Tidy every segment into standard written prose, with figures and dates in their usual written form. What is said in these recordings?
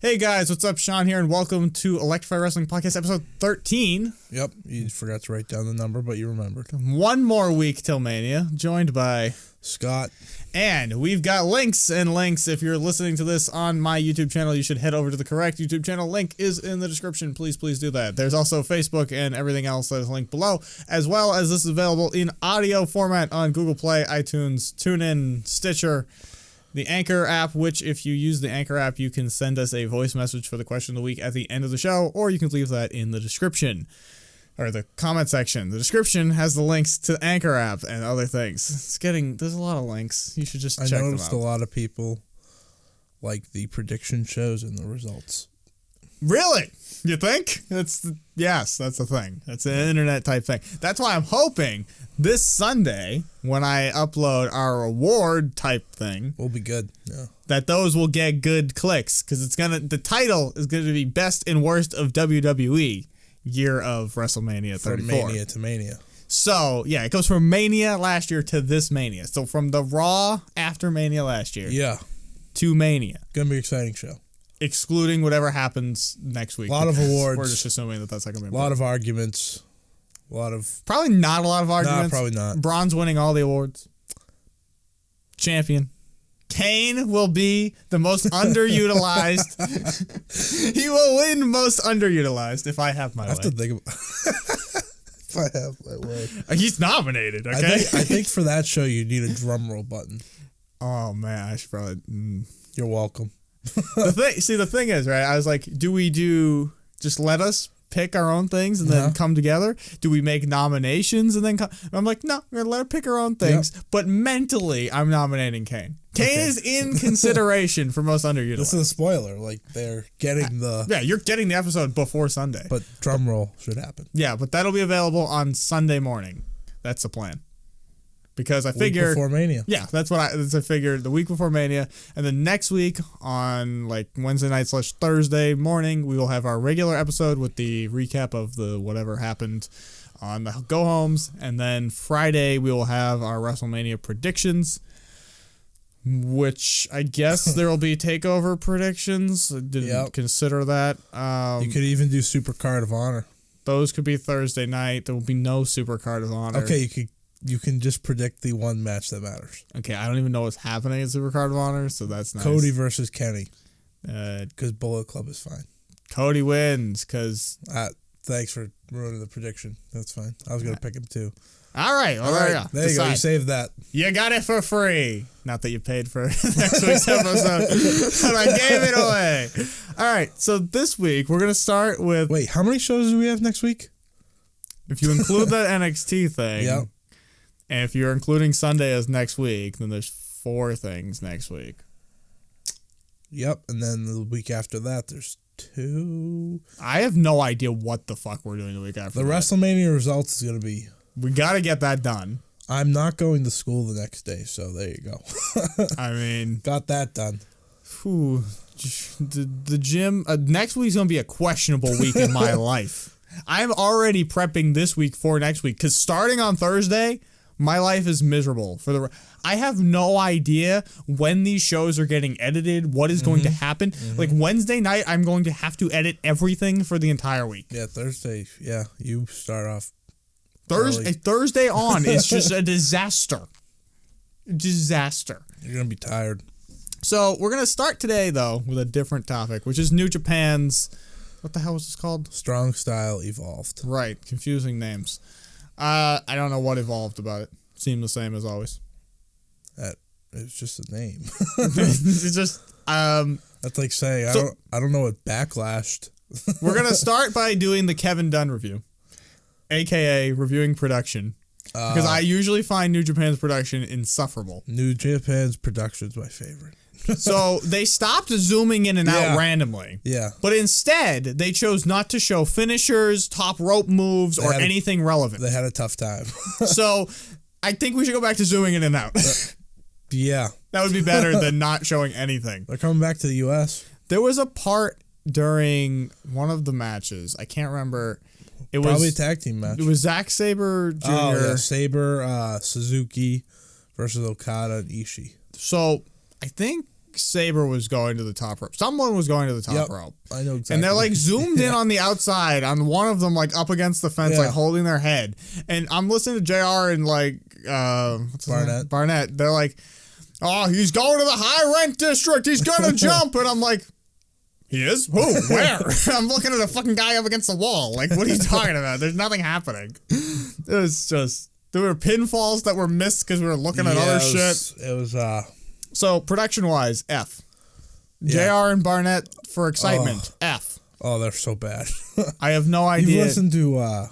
Hey guys, what's up? Sean here, and welcome to Elektrify Wrestling Podcast, episode 13. Yep, you forgot to write down the number, but you remembered. One more week till Mania, joined by Scott. And we've got links and links. If you're listening to this on my YouTube channel, you should head over to the correct YouTube channel. Link is in the description. Please do that. There's also Facebook and everything else that is linked below, as well as this is available in audio format on Google Play, iTunes, TuneIn, Stitcher, the Anchor app, which if you use the Anchor app, you can send us a voice message for the question of the week at the end of the show, or you can leave that in the description or the comment section. The description has the links to the Anchor app and other things. There's a lot of links. You should just check them out. I noticed a lot of people like the prediction shows and the results. Really? You think? Yes, that's a thing. That's an internet type thing. That's why I'm hoping this Sunday, when I upload our award type thing, will be good. Yeah. That those will get good clicks, because the title is going to be Best and Worst of WWE Year of WrestleMania 34. From Mania to Mania. So, yeah, it goes from Mania last year to this Mania. So from the Raw after Mania last year. Yeah. To Mania. Gonna be an exciting show. Excluding whatever happens next week. A lot of awards. We're just assuming that that's not going to be a lot of arguments. Probably not a lot of arguments. Nah, probably not. Braun's winning all the awards. Champion. Kane will be the most underutilized. He will win most underutilized if I have my way. I have to think about if I have my way. He's nominated, okay? I think for that show you need a drum roll button. Oh, man. I should probably... You're welcome. The thing is, right, I was like, just let us pick our own things and then come together? Do we make nominations and then come? I'm like, no, we're going to let her pick her own things, but mentally, I'm nominating Kane. Kane is in consideration for most underutilized. This is a spoiler. Like, they're getting the... Yeah, you're getting the episode before Sunday. But drum roll should happen. Yeah, but that'll be available on Sunday morning. That's the plan. Because I figured... Week before Mania. Yeah, that's what I figured. The week before Mania. And then next week on like Wednesday night / Thursday morning, we will have our regular episode with the recap of the whatever happened on the go-homes. And then Friday, we will have our WrestleMania predictions, which I guess there will be takeover predictions. I didn't consider that. You could even do Super Card of Honor. Those could be Thursday night. There will be no Super Card of Honor. Okay, you can just predict the one match that matters. Okay, I don't even know what's happening at Super Card of Honor, so that's nice. Cody versus Kenny. Because Bullet Club is fine. Cody wins, because... Thanks for ruining the prediction. That's fine. I was going to pick him, too. All right. Well, there you go. There you go. You saved that. You got it for free. Not that you paid for next week's episode, but I gave it away. All right. So this week, we're going to start with... Wait, how many shows do we have next week? If you include that NXT thing... Yep. And if you're including Sunday as next week, then there's 4 things next week. Yep, and then the week after that, there's 2. I have no idea what the fuck we're doing the week after the that. WrestleMania results is going to be... We got to get that done. I'm not going to school the next day, so there you go. I mean... Got that done. Whew, the gym... next week's going to be a questionable week in my life. I'm already prepping this week for next week, because starting on Thursday... My life is miserable. I have no idea when these shows are getting edited, what is going to happen. Like Wednesday night, I'm going to have to edit everything for the entire week. Yeah, Thursday. Yeah, you start off. Thursday on is just a disaster. Disaster. You're going to be tired. So we're going to start today, though, with a different topic, which is New Japan's... What the hell was this called? Strong Style Evolved. Right. Confusing names. I don't know what evolved about it. Seemed the same as always. It's just a name. It's just that's like saying I don't know what backlashed. We're gonna start by doing the Kevin Dunn review, aka reviewing production, because I usually find New Japan's production insufferable. New Japan's production is my favorite. So they stopped zooming in and out randomly. Yeah. But instead, they chose not to show finishers, top rope moves, or anything relevant. They had a tough time. So I think we should go back to zooming in and out. Yeah. That would be better than not showing anything. They're coming back to the U.S. There was a part during one of the matches. I can't remember. It Probably was a tag team match. It was Zack Sabre Jr. Oh, yeah. Sabre, Suzuki versus Okada and Ishii. So I think Saber was going to the top rope. Someone was going to the top rope. I know exactly. And they're like zoomed in on the outside on one of them, like up against the fence, like holding their head. And I'm listening to JR and like Barnett. They're like, oh, he's going to the high rent district. He's going to jump. And I'm like, he is? Who? Where? I'm looking at a fucking guy up against the wall. Like, what are you talking about? There's nothing happening. It was just, there were pinfalls that were missed because we were looking at other shit. It was, So, production-wise, F. JR and Barnett for excitement, F. Oh, they're so bad. I have no idea. You've listened to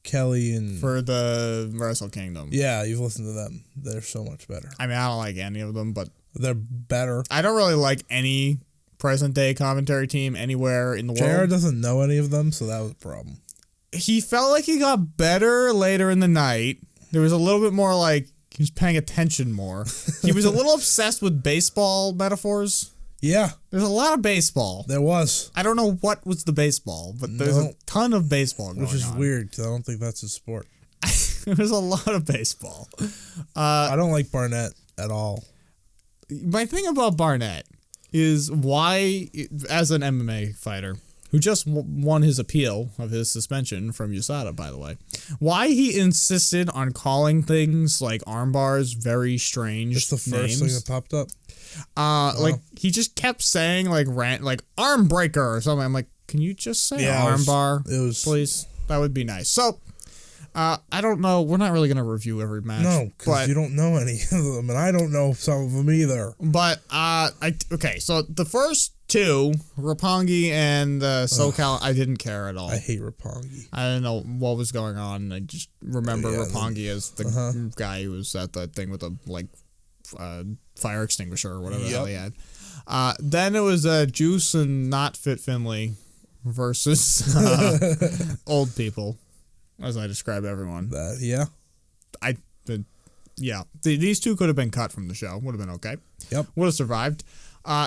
Kelly and... For the Wrestle Kingdom. Yeah, you've listened to them. They're so much better. I mean, I don't like any of them, but... They're better. I don't really like any present-day commentary team anywhere in the world. JR doesn't know any of them, so that was a problem. He felt like he got better later in the night. There was a little bit more like... He was paying attention more. He was a little obsessed with baseball metaphors. Yeah. There's a lot of baseball. There was. I don't know what was the baseball, but there's a ton of baseball going on. Which is weird, because I don't think that's his sport. There's a lot of baseball. I don't like Barnett at all. My thing about Barnett is why, as an MMA fighter, who just won his appeal of his suspension from USADA, by the way, why he insisted on calling things like arm bars very strange Just the first thing that popped up. Like he just kept saying like arm breaker or something. I'm like, can you just say arm bar, please? That would be nice. So, I don't know. We're not really gonna review every match. No, because you don't know any of them, and I don't know some of them either. But okay. So the first two, Roppongi and SoCal, I didn't care at all. I hate Roppongi. I didn't know what was going on. I just remember Roppongi as the guy who was at that thing with a fire extinguisher or whatever the hell he had. Then it was Juice and Not Fit Finley versus old people, as I describe everyone. These two could have been cut from the show. Would have been okay. Yep. Would have survived.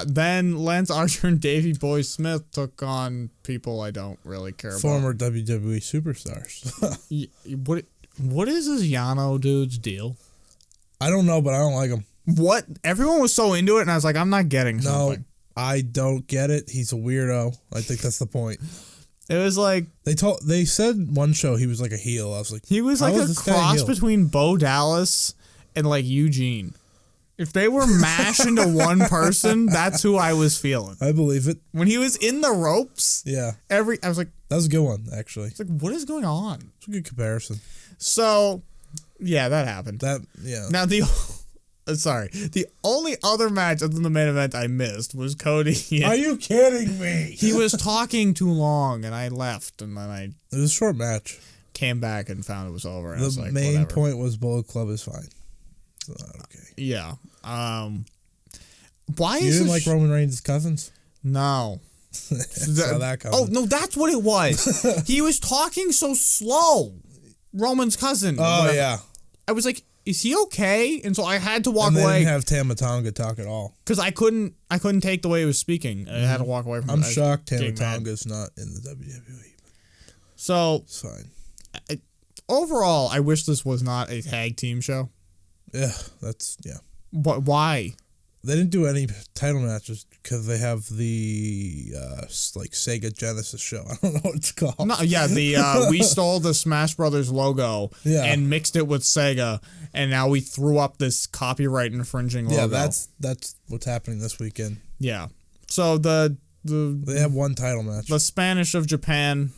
Then Lance Archer and Davey Boy Smith took on people I don't really care Former about. WWE superstars. What is this Yano dude's deal? I don't know, but I don't like him. What? Everyone was so into it, and I was like, I'm not getting something. No, I don't get it. He's a weirdo. I think that's the point. It was like... They said one show he was like a heel. I was like... He was like a cross between Bo Dallas and like Eugene. If they were mashed into one person, that's who I was feeling. I believe it. When he was in the ropes, I was like... That was a good one, actually. It's like, what is going on? It's a good comparison. So, yeah, that happened. Now, the only other match other than the main event I missed was Cody. Are you kidding me? He was talking too long, and I left, and then It was a short match. Came back and found it was over. And I was like, main whatever. point was Bullet Club is fine. It's not okay. Yeah. Why you didn't like Roman Reigns' cousins? No. Saw that coming. Oh, no, that's what it was. He was talking so slow. Roman's cousin. Oh, yeah. I was like, is he okay? And so I had to walk and they away. Didn't have Tama Tonga talk at all. Because I couldn't take the way he was speaking. I had to walk away from it. I'm shocked Tama Tonga's not in the WWE. So, it's fine. Overall, I wish this was not a tag team show. Yeah, But why? They didn't do any title matches because they have the Sega Genesis show. I don't know what it's called. No, yeah, we stole the Smash Brothers logo and mixed it with Sega, and now we threw up this copyright infringing logo. Yeah, that's what's happening this weekend. Yeah. So they have one title match. The Spanish of Japan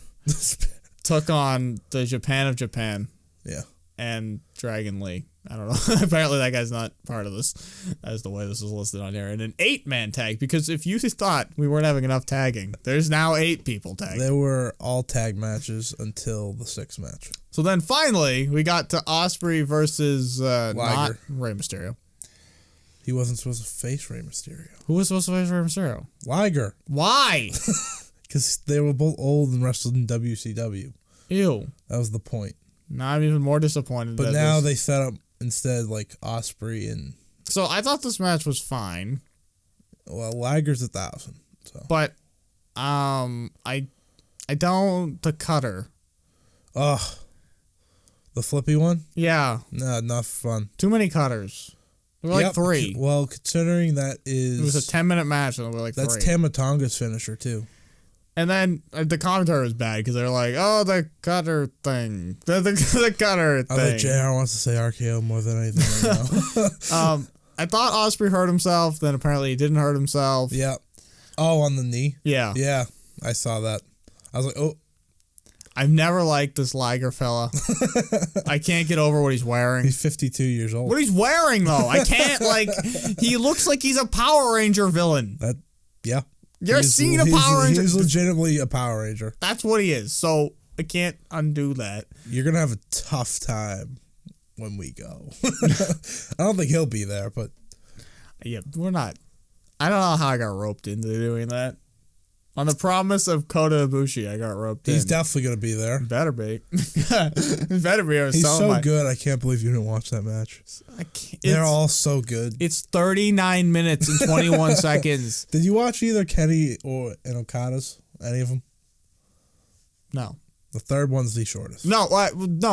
took on the Japan of Japan. Yeah. And Dragon Lee. I don't know. Apparently that guy's not part of this, as the way this is listed on here. And an 8-man tag, because if you thought we weren't having enough tagging, there's now 8 people tagging. They were all tag matches until the 6th match. So then finally, we got to Ospreay versus not Rey Mysterio. He wasn't supposed to face Rey Mysterio. Who was supposed to face Rey Mysterio? Liger. Why? Because they were both old and wrestled in WCW. Ew. That was the point. Now I'm even more disappointed. But now they set up instead like Ospreay and... So I thought this match was fine. Well, Liger's 1,000. So. But I don't... The cutter. Ugh. The flippy one? Yeah. Nah, not fun. Too many cutters. There were like 3. Well, considering that is... It was a 10-minute match, and there were like 3. That's Tama Tonga's finisher, too. And then the commentary was bad because they're like, oh, the cutter thing. The cutter thing. I think JR wants to say RKO more than anything right now. I thought Ospreay hurt himself, then apparently he didn't hurt himself. Yeah. Oh, on the knee? Yeah. Yeah, I saw that. I was like, oh. I've never liked this Liger fella. I can't get over what he's wearing. He's 52 years old. What he's wearing, though, I can't, he looks like he's a Power Ranger villain. Yeah. You're seeing a Power Ranger. He's legitimately a Power Ranger. That's what he is, so I can't undo that. You're going to have a tough time when we go. I don't think he'll be there, but... Yeah, we're not. I don't know how I got roped into doing that. On the promise of Kota Ibushi, I got roped in. He's definitely going to be there. Better be. Better be. He's so good. I can't believe you didn't watch that match. They're all so good. It's 39 minutes and 21 seconds. Did you watch either Kenny and Okada's? Any of them? No. The third one's the shortest. No,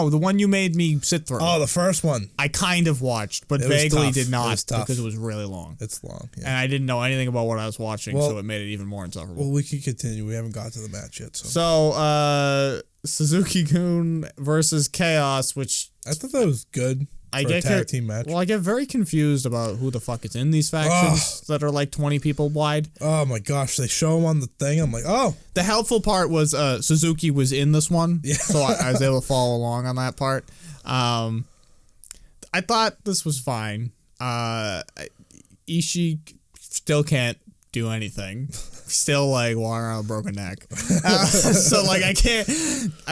the one you made me sit through. Oh, the first one. I kind of watched, but vaguely did not because it was really long. It's long, yeah. And I didn't know anything about what I was watching, so it made it even more insufferable. Well, we can continue. We haven't got to the match yet. So Suzuki-gun versus Chaos, which... I thought that was good. I get a tag team match. Well, I get very confused about who the fuck is in these factions that are like 20 people wide. Oh my gosh, they show him on the thing. I'm like, oh. The helpful part was Suzuki was in this one, so I was able to follow along on that part. I thought this was fine. Ishii still can't do anything. Still like walking around with a broken neck. So like I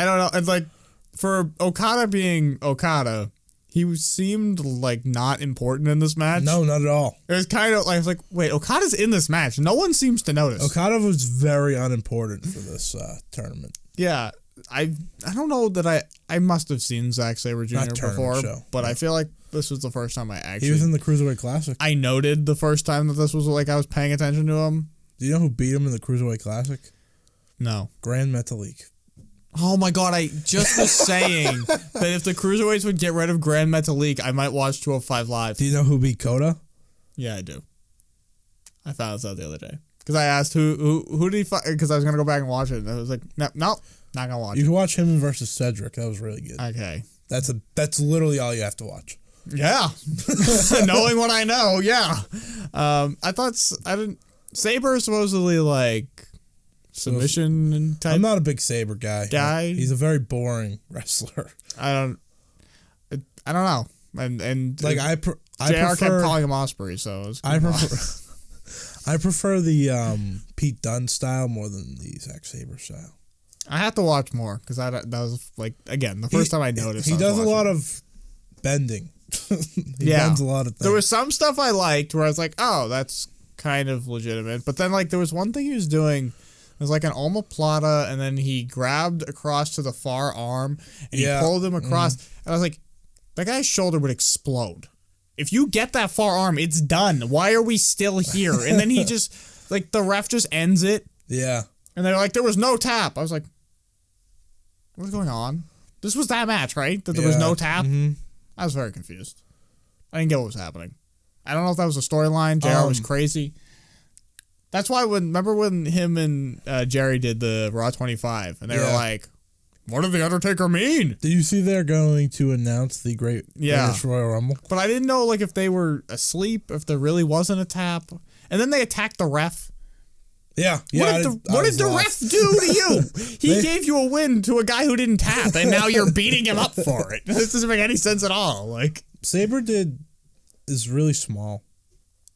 don't know. It's like for Okada being Okada, he seemed like not important in this match. No, not at all. It was kind of like, I was like, wait, Okada's in this match. No one seems to notice. Okada was very unimportant for this tournament. Yeah. I don't know that I must have seen Zack Sabre Jr. before, but I feel like this was the first time I actually... He was in the Cruiserweight Classic. I noted the first time that this was like I was paying attention to him. Do you know who beat him in the Cruiserweight Classic? No. Grand Metalik. Oh my god, I just was saying that if the Cruiserweights would get rid of Grand Metalik, I might watch 205 Live. Do you know who beat Kota? Yeah, I do. I found this out the other day. Because I asked who did he fight, because I was going to go back and watch it, and I was like, no, not going to watch it. You can watch him versus Cedric. That was really good. Okay. That's literally all you have to watch. Yeah. Knowing what I know, yeah. I thought, Sabre supposedly like... submission type. I'm not a big Sabre guy. He's a very boring wrestler. I don't know. And like I JR prefer, kept calling him Ospreay, so it was I prefer the Pete Dunne style more than the Zack Sabre style. I have to watch more because that was like again the first time I noticed. He does a lot of bending. He bends a lot of things. There was some stuff I liked where I was like, oh, that's kind of legitimate. But then like there was one thing he was doing. It was like an omoplata, and then he grabbed across to the far arm, and he pulled him across. And I was like, that guy's shoulder would explode. If you get that far arm, it's done. Why are we still here? And then he just, like, the ref just ends it. Yeah. And they're like, there was no tap. I was like, what's going on? This was that match, right? That there was no tap? Mm-hmm. I was very confused. I didn't get what was happening. I don't know if that was a storyline. JR was crazy. That's why remember when him and Jerry did the Raw 25, and they were like, what did The Undertaker mean? Did you see they're going to announce the Greatest Royal Rumble? But I didn't know like if they were asleep, if there really wasn't a tap. And then they attacked the ref. Yeah. What did the ref do to you? He gave you a win to a guy who didn't tap, and now you're beating him up for it. This doesn't make any sense at all. Like Sabre is really small.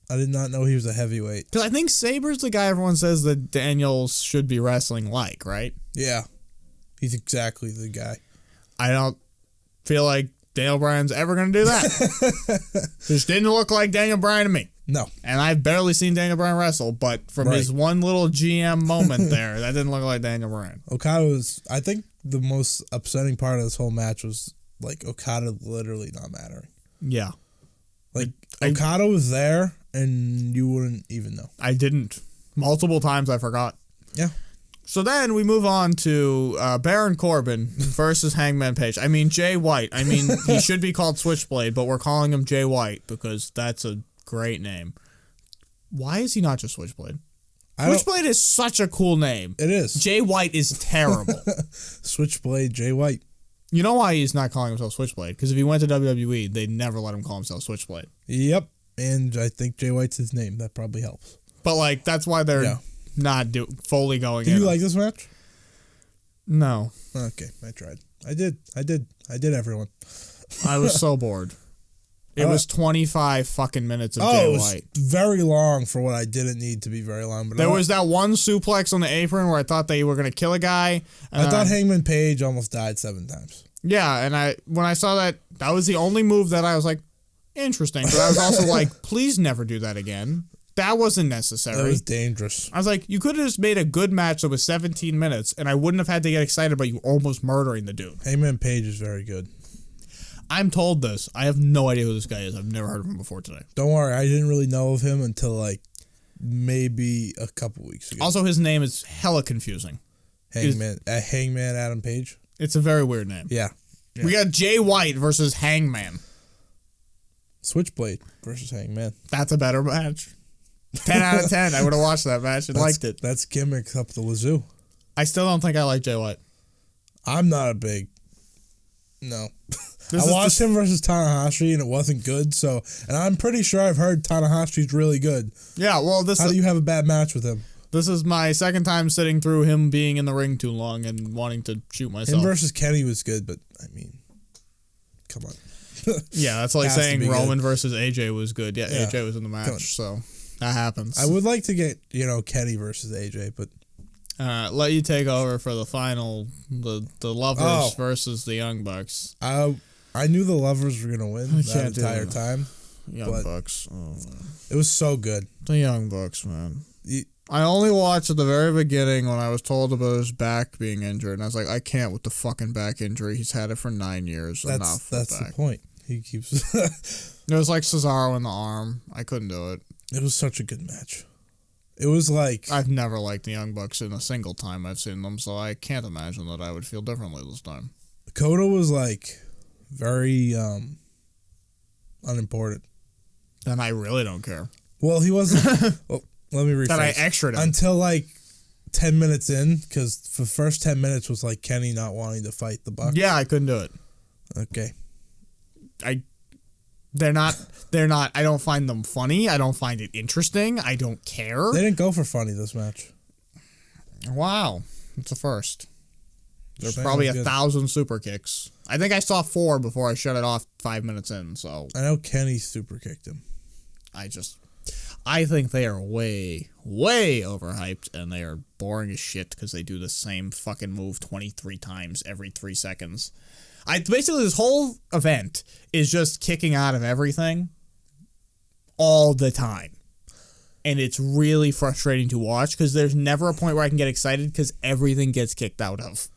I did not know he was a heavyweight. Because I think Sabre's the guy everyone says that Daniels should be wrestling like, right? Yeah. He's exactly the guy. I don't feel like Daniel Bryan's ever going to do that. Just didn't look like Daniel Bryan to me. No. And I've barely seen Daniel Bryan wrestle, but from his one little GM moment there, that didn't look like Daniel Bryan. Okada was, I think the most upsetting part of this whole match was like Okada literally not mattering. Yeah. Like Okada was there and you wouldn't even know. I didn't. Multiple times I forgot. Yeah. So then we move on to Baron Corbin versus Hangman Page. I mean, Jay White. I mean, he should be called Switchblade, but we're calling him Jay White because that's a great name. Why is he not just Switchblade? Switchblade is such a cool name. It is. Jay White is terrible. Switchblade Jay White. You know why he's not calling himself Switchblade? Because if he went to WWE, they'd never let him call himself Switchblade. Yep. And I think Jay White's his name. That probably helps. But, like, that's why they're not fully going in. Do you like this match? No. Okay, I tried. I did everyone. I was so bored. It was 25 fucking minutes of Jay White. White. Very long for what I didn't need to be very long. But there was that one suplex on the apron where I thought they were going to kill a guy. I thought Hangman Page almost died 7 times. Yeah, and when I saw that, that was the only move that I was like, interesting. But I was also like, please never do that again. That wasn't necessary. That was dangerous. I was like, you could have just made a good match that was 17 minutes, and I wouldn't have had to get excited about you almost murdering the dude. Hangman Page is very good. I'm told this. I have no idea who this guy is. I've never heard of him before today. Don't worry. I didn't really know of him until, like, maybe a couple weeks ago. Also, his name is hella confusing. Hangman Adam Page? It's a very weird name. Yeah. We got Jay White versus Hangman. Switchblade versus Hangman. That's a better match. 10 out of 10. I would have watched that match and liked it. That's gimmicks up the wazoo. I still don't think I like Jay White. I'm not a big... No. I watched him versus Tanahashi and it wasn't good, so... And I'm pretty sure I've heard Tanahashi's really good. Yeah, well, How do you have a bad match with him? This is my second time sitting through him being in the ring too long and wanting to shoot myself. Him versus Kenny was good, but, I mean... Come on. Yeah, that's like saying Roman versus AJ was good. Yeah, AJ was in the match, so that happens. I would like to get, Kenny versus AJ, but... let you take over for the final, the Lovers versus the Young Bucks. I knew the Lovers were going to win that entire time. Young Bucks. Oh, it was so good. The Young Bucks, man. I only watched at the very beginning when I was told about his back being injured, and I was like, I can't with the fucking back injury. He's had it for 9 years. That's the point. He keeps... It was like Cesaro in the arm. I couldn't do it. It was such a good match. It was like... I've never liked the Young Bucks in a single time I've seen them, so I can't imagine that I would feel differently this time. Kota was like very unimportant. And I really don't care. Well, he wasn't... Well, let me rephrase. That I extra'd him. Until like 10 minutes in, because the first 10 minutes was like Kenny not wanting to fight the Bucks. Yeah, I couldn't do it. Okay. They're not, I don't find them funny. I don't find it interesting. I don't care. They didn't go for funny this match. Wow. It's a first. There's probably 1,000 super kicks. I think I saw 4 before I shut it off 5 minutes in, so. I know Kenny super kicked him. I think they are way, way overhyped, and they are boring as shit because they do the same fucking move 23 times every 3 seconds. Basically, this whole event is just kicking out of everything all the time. And it's really frustrating to watch because there's never a point where I can get excited because everything gets kicked out of.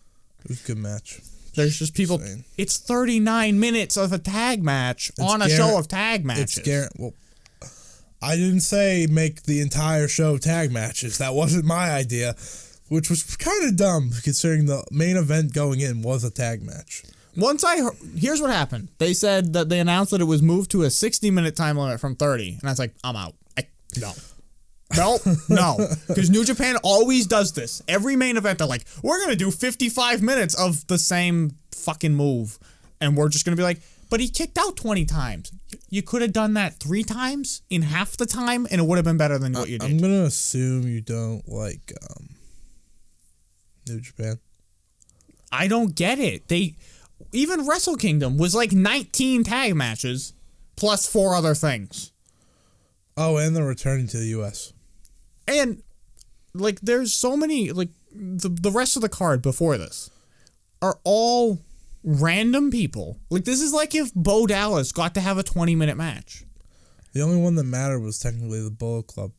It was a good match. There's just people... It's 39 minutes of a tag match on a show of tag matches. Well, I didn't say make the entire show tag matches. That wasn't my idea, which was kind of dumb considering the main event going in was a tag match. Here's what happened. They said that they announced that it was moved to a 60-minute time limit from 30. And I was like, I'm out. No. Because New Japan always does this. Every main event, they're like, we're going to do 55 minutes of the same fucking move. And we're just going to be like, but he kicked out 20 times. You could have done that 3 times in half the time, and it would have been better than what you did. I'm going to assume you don't like New Japan. I don't get it. Even Wrestle Kingdom was like 19 tag matches plus 4 other things. Oh, and they're returning to the U.S. And, like, there's so many, like, the rest of the card before this are all random people. Like, this is like if Bo Dallas got to have a 20-minute match. The only one that mattered was technically the Bullet Club.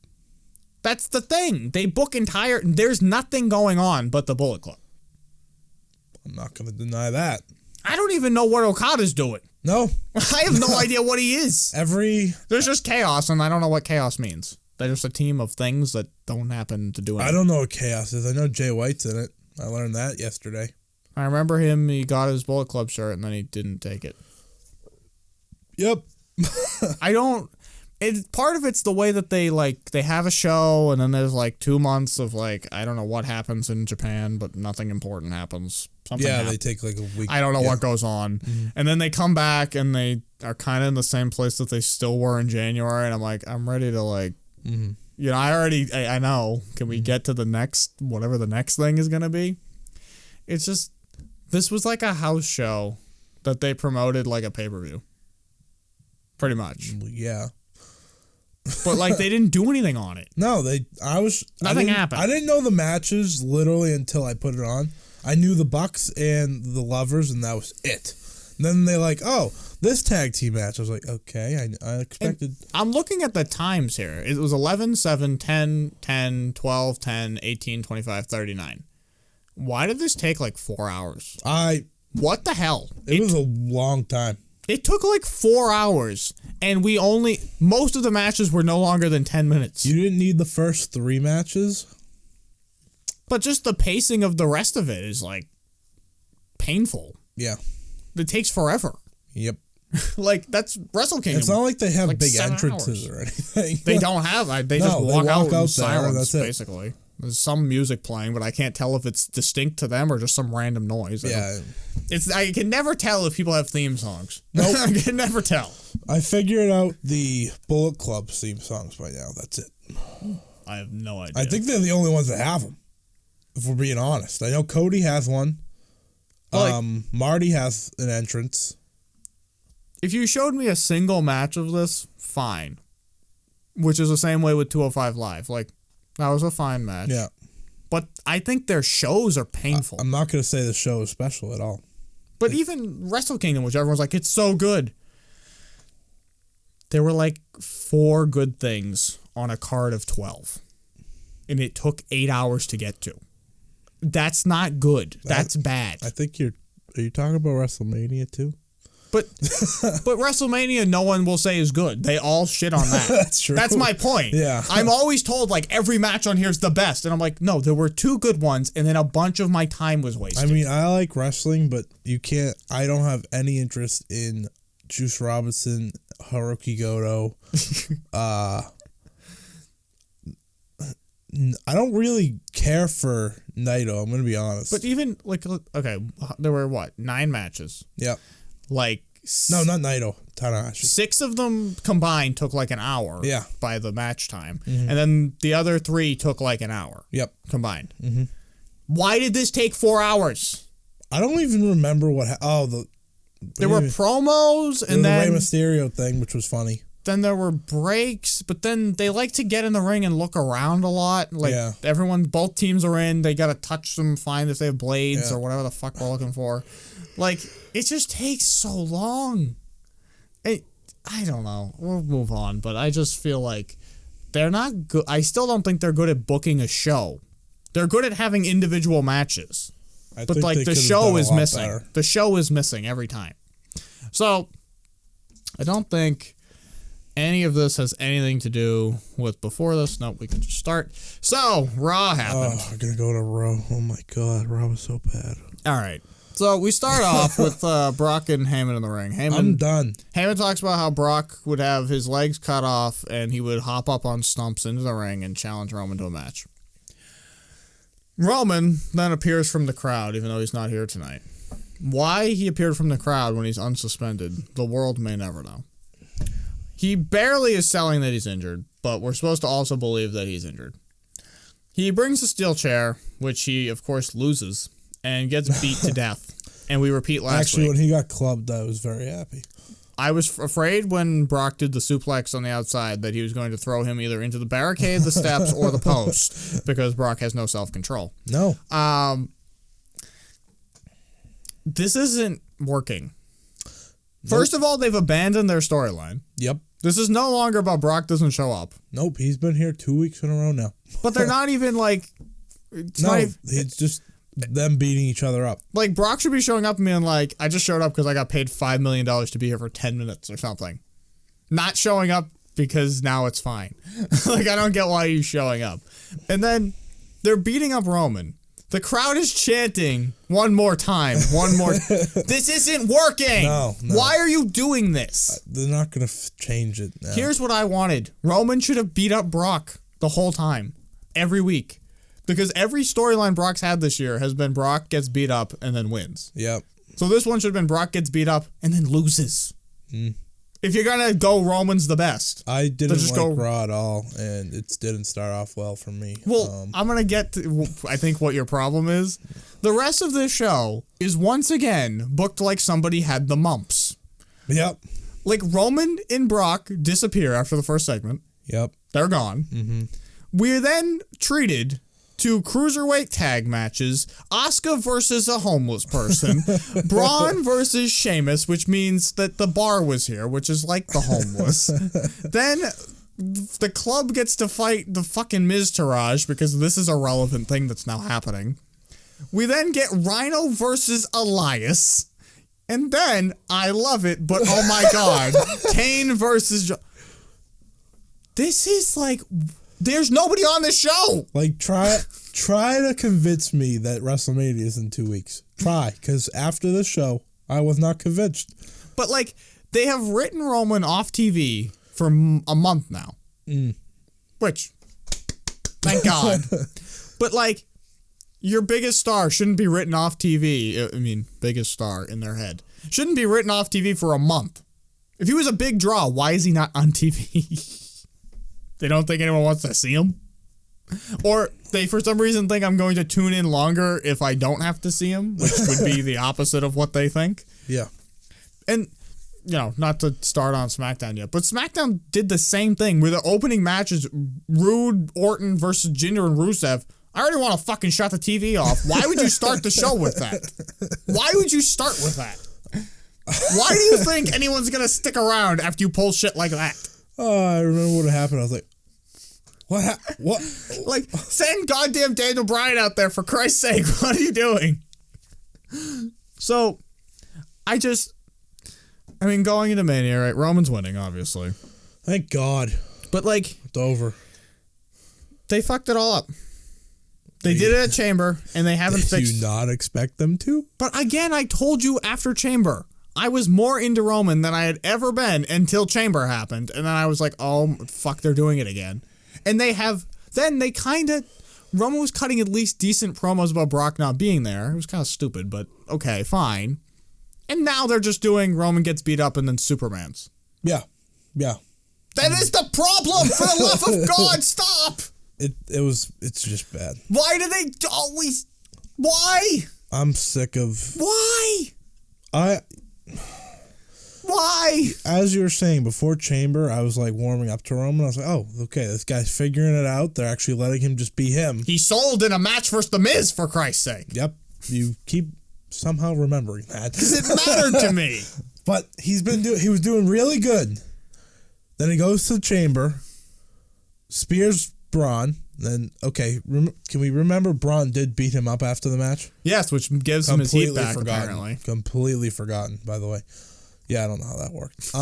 That's the thing. They book there's nothing going on but the Bullet Club. I'm not going to deny that. I don't even know what Okada's doing. No. I have no idea what he is. There's just chaos, and I don't know what chaos means. They're just a team of things that don't happen to do anything. I don't know what Chaos is. I know Jay White's in it. I learned that yesterday. I remember him, he got his Bullet Club shirt and then he didn't take it. Yep. Part of it's the way that they have a show and then there's like 2 months of like, I don't know what happens in Japan, but nothing important happens. They take like a week. I don't know what goes on. Mm-hmm. And then they come back and they are kind of in the same place that they still were in January. And I'm like, I'm ready to like, I know. Can we get to the next, whatever the next thing is going to be? It's just, this was like a house show that they promoted like a pay-per-view. Pretty much. Yeah. But like they didn't do anything on it. No, nothing happened. I didn't know the matches literally until I put it on. I knew the Bucks and the Lovers, and that was it. And then they like, oh, this tag team match. I was like, okay, I expected. And I'm looking at the times here. It was 11, 7, 10, 10, 12, 10, 18, 25, 39. Why did this take like 4 hours? What the hell? It was a long time. It took like 4 hours, and most of the matches were no longer than 10 minutes. You didn't need the first 3 matches? But just the pacing of the rest of it is like painful. Yeah. It takes forever. Yep. Like, that's Wrestle Kingdom. It's not like they have like big entrances or anything. They don't have. They just walk out in silence, basically. There's some music playing, but I can't tell if it's distinct to them or just some random noise. Yeah. I can never tell if people have theme songs. Nope. I can never tell. I figured out the Bullet Club theme songs by now. That's it. I have no idea. I think they're the only ones that have them, if we're being honest. I know Cody has one. Marty has an entrance. If you showed me a single match of this, fine. Which is the same way with 205 Live. Like, that was a fine match. Yeah. But I think their shows are painful. I'm not going to say the show is special at all. But even Wrestle Kingdom, which everyone's like, it's so good. There were like 4 good things on a card of 12. And it took 8 hours to get to. That's not good. That's bad. I think are you talking about WrestleMania too? But WrestleMania, no one will say is good. They all shit on that. That's true. That's my point. Yeah. I'm always told, like, every match on here is the best. And I'm like, no, there were 2 good ones, and then a bunch of my time was wasted. I mean, I like wrestling, but I don't have any interest in Juice Robinson, Hiroki Goto. I don't really care for Naito, I'm going to be honest. But even, like, okay, there were, 9 matches? Yeah. Like... No, not Naito. Tanahashi. 6 of them combined took like an hour by the match time. Mm-hmm. And then the other 3 took like an hour combined. Mm-hmm. Why did this take 4 hours? I don't even remember what... there were promos and then... the Rey Mysterio thing, which was funny. Then there were breaks, but then they like to get in the ring and look around a lot. Like, both teams are in. They got to touch them, find if they have blades or whatever the fuck we're looking for. Like, it just takes so long. I don't know. We'll move on, but I just feel like they're not good. I still don't think they're good at booking a show. They're good at having individual matches. But, like, the show is missing. Better. The show is missing every time. So, I don't think... any of this has anything to do with before this. Nope, we can just start. So, Raw happened. Oh, I'm going to go to Raw. Oh, my God. Raw was so bad. All right. So, we start off with Brock and Heyman in the ring. I'm done. Heyman talks about how Brock would have his legs cut off and he would hop up on stumps into the ring and challenge Roman to a match. Roman then appears from the crowd, even though he's not here tonight. Why he appeared from the crowd when he's unsuspended, the world may never know. He barely is selling that he's injured, but we're supposed to also believe that he's injured. He brings a steel chair, which he, of course, loses, and gets beat to death. And we repeat last week. Actually, when he got clubbed, I was very happy. I was afraid when Brock did the suplex on the outside that he was going to throw him either into the barricade, the steps, or the post, because Brock has no self-control. No. This isn't working. First of all, they've abandoned their storyline. Yep. This is no longer about Brock doesn't show up. Nope, he's been here 2 weeks in a row now. But they're not even like... It's just them beating each other up. Like, Brock should be showing up and being like, I just showed up because I got paid $5 million to be here for 10 minutes or something. Not showing up because now it's fine. Like, I don't get why you're showing up. And then they're beating up Roman. The crowd is chanting one more time, one more. This isn't working. No. Why are you doing this? They're not going to change it now. Here's what I wanted. Roman should have beat up Brock the whole time, every week. Because every storyline Brock's had this year has been Brock gets beat up and then wins. Yep. So this one should have been Brock gets beat up and then loses. Mm. If you're going to go Roman's the best. I didn't like Raw at all, and it didn't start off well for me. Well, I'm going to get to, I think, what your problem is. The rest of this show is once again booked like somebody had the mumps. Yep. Like, Roman and Brock disappear after the first segment. Yep. They're gone. Mm-hmm. We're then treated to cruiserweight tag matches, Asuka versus a homeless person, Braun versus Sheamus, which means that the bar was here, which is like the homeless. Then the club gets to fight the fucking Miz Taraj, because this is a relevant thing that's now happening. We then get Rhino versus Elias. And then, I love it, but oh my god, Kane versus... This is like... There's nobody on the show. Like, try to convince me that WrestleMania is in 2 weeks. Try, because after this show, I was not convinced. But, like, they have written Roman off TV for a month now. Mm. Which, thank God. But, like, your biggest star shouldn't be written off TV. I mean, biggest star in their head. Shouldn't be written off TV for a month. If he was a big draw, why is he not on TV? They don't think anyone wants to see him? Or they, for some reason, think I'm going to tune in longer if I don't have to see him, which would be the opposite of what they think. Yeah. And, you know, not to start on SmackDown yet, but SmackDown did the same thing where the opening match is Rude, Orton versus Jinder and Rusev. I already want to fucking shut the TV off. Why would you start the show with that? Why would you start with that? Why do you think anyone's going to stick around after you pull shit like that? Oh, I remember what happened. I was like, what? Like, send goddamn Daniel Bryan out there, for Christ's sake. What are you doing? So, I mean, going into Mania, right? Roman's winning, obviously. Thank God. But, like... It's over. They fucked it all up. They did it at Chamber, and they haven't fixed... Did you not expect them to? But again, I told you after Chamber... I was more into Roman than I had ever been until Chamber happened. And then I was like, oh, fuck, they're doing it again. And Roman was cutting at least decent promos about Brock not being there. It was kind of stupid, but okay, fine. And now they're just doing Roman gets beat up and then Superman's. Yeah. Yeah. That is the problem! For the love of God, stop! It's just bad. Why do they always... Why? I'm sick of... Why? Why? As you were saying, before Chamber, I was like warming up to Roman. I was like, oh, okay, this guy's figuring it out. They're actually letting him just be him. He sold in a match versus The Miz, for Christ's sake. Yep. You keep somehow remembering that. Because it mattered to me. But he was doing really good. Then he goes to the Chamber, spears Braun. Then, okay, can we remember Braun did beat him up after the match? Yes, which gives him his heat back, apparently. Completely forgotten, by the way. Yeah, I don't know how that worked.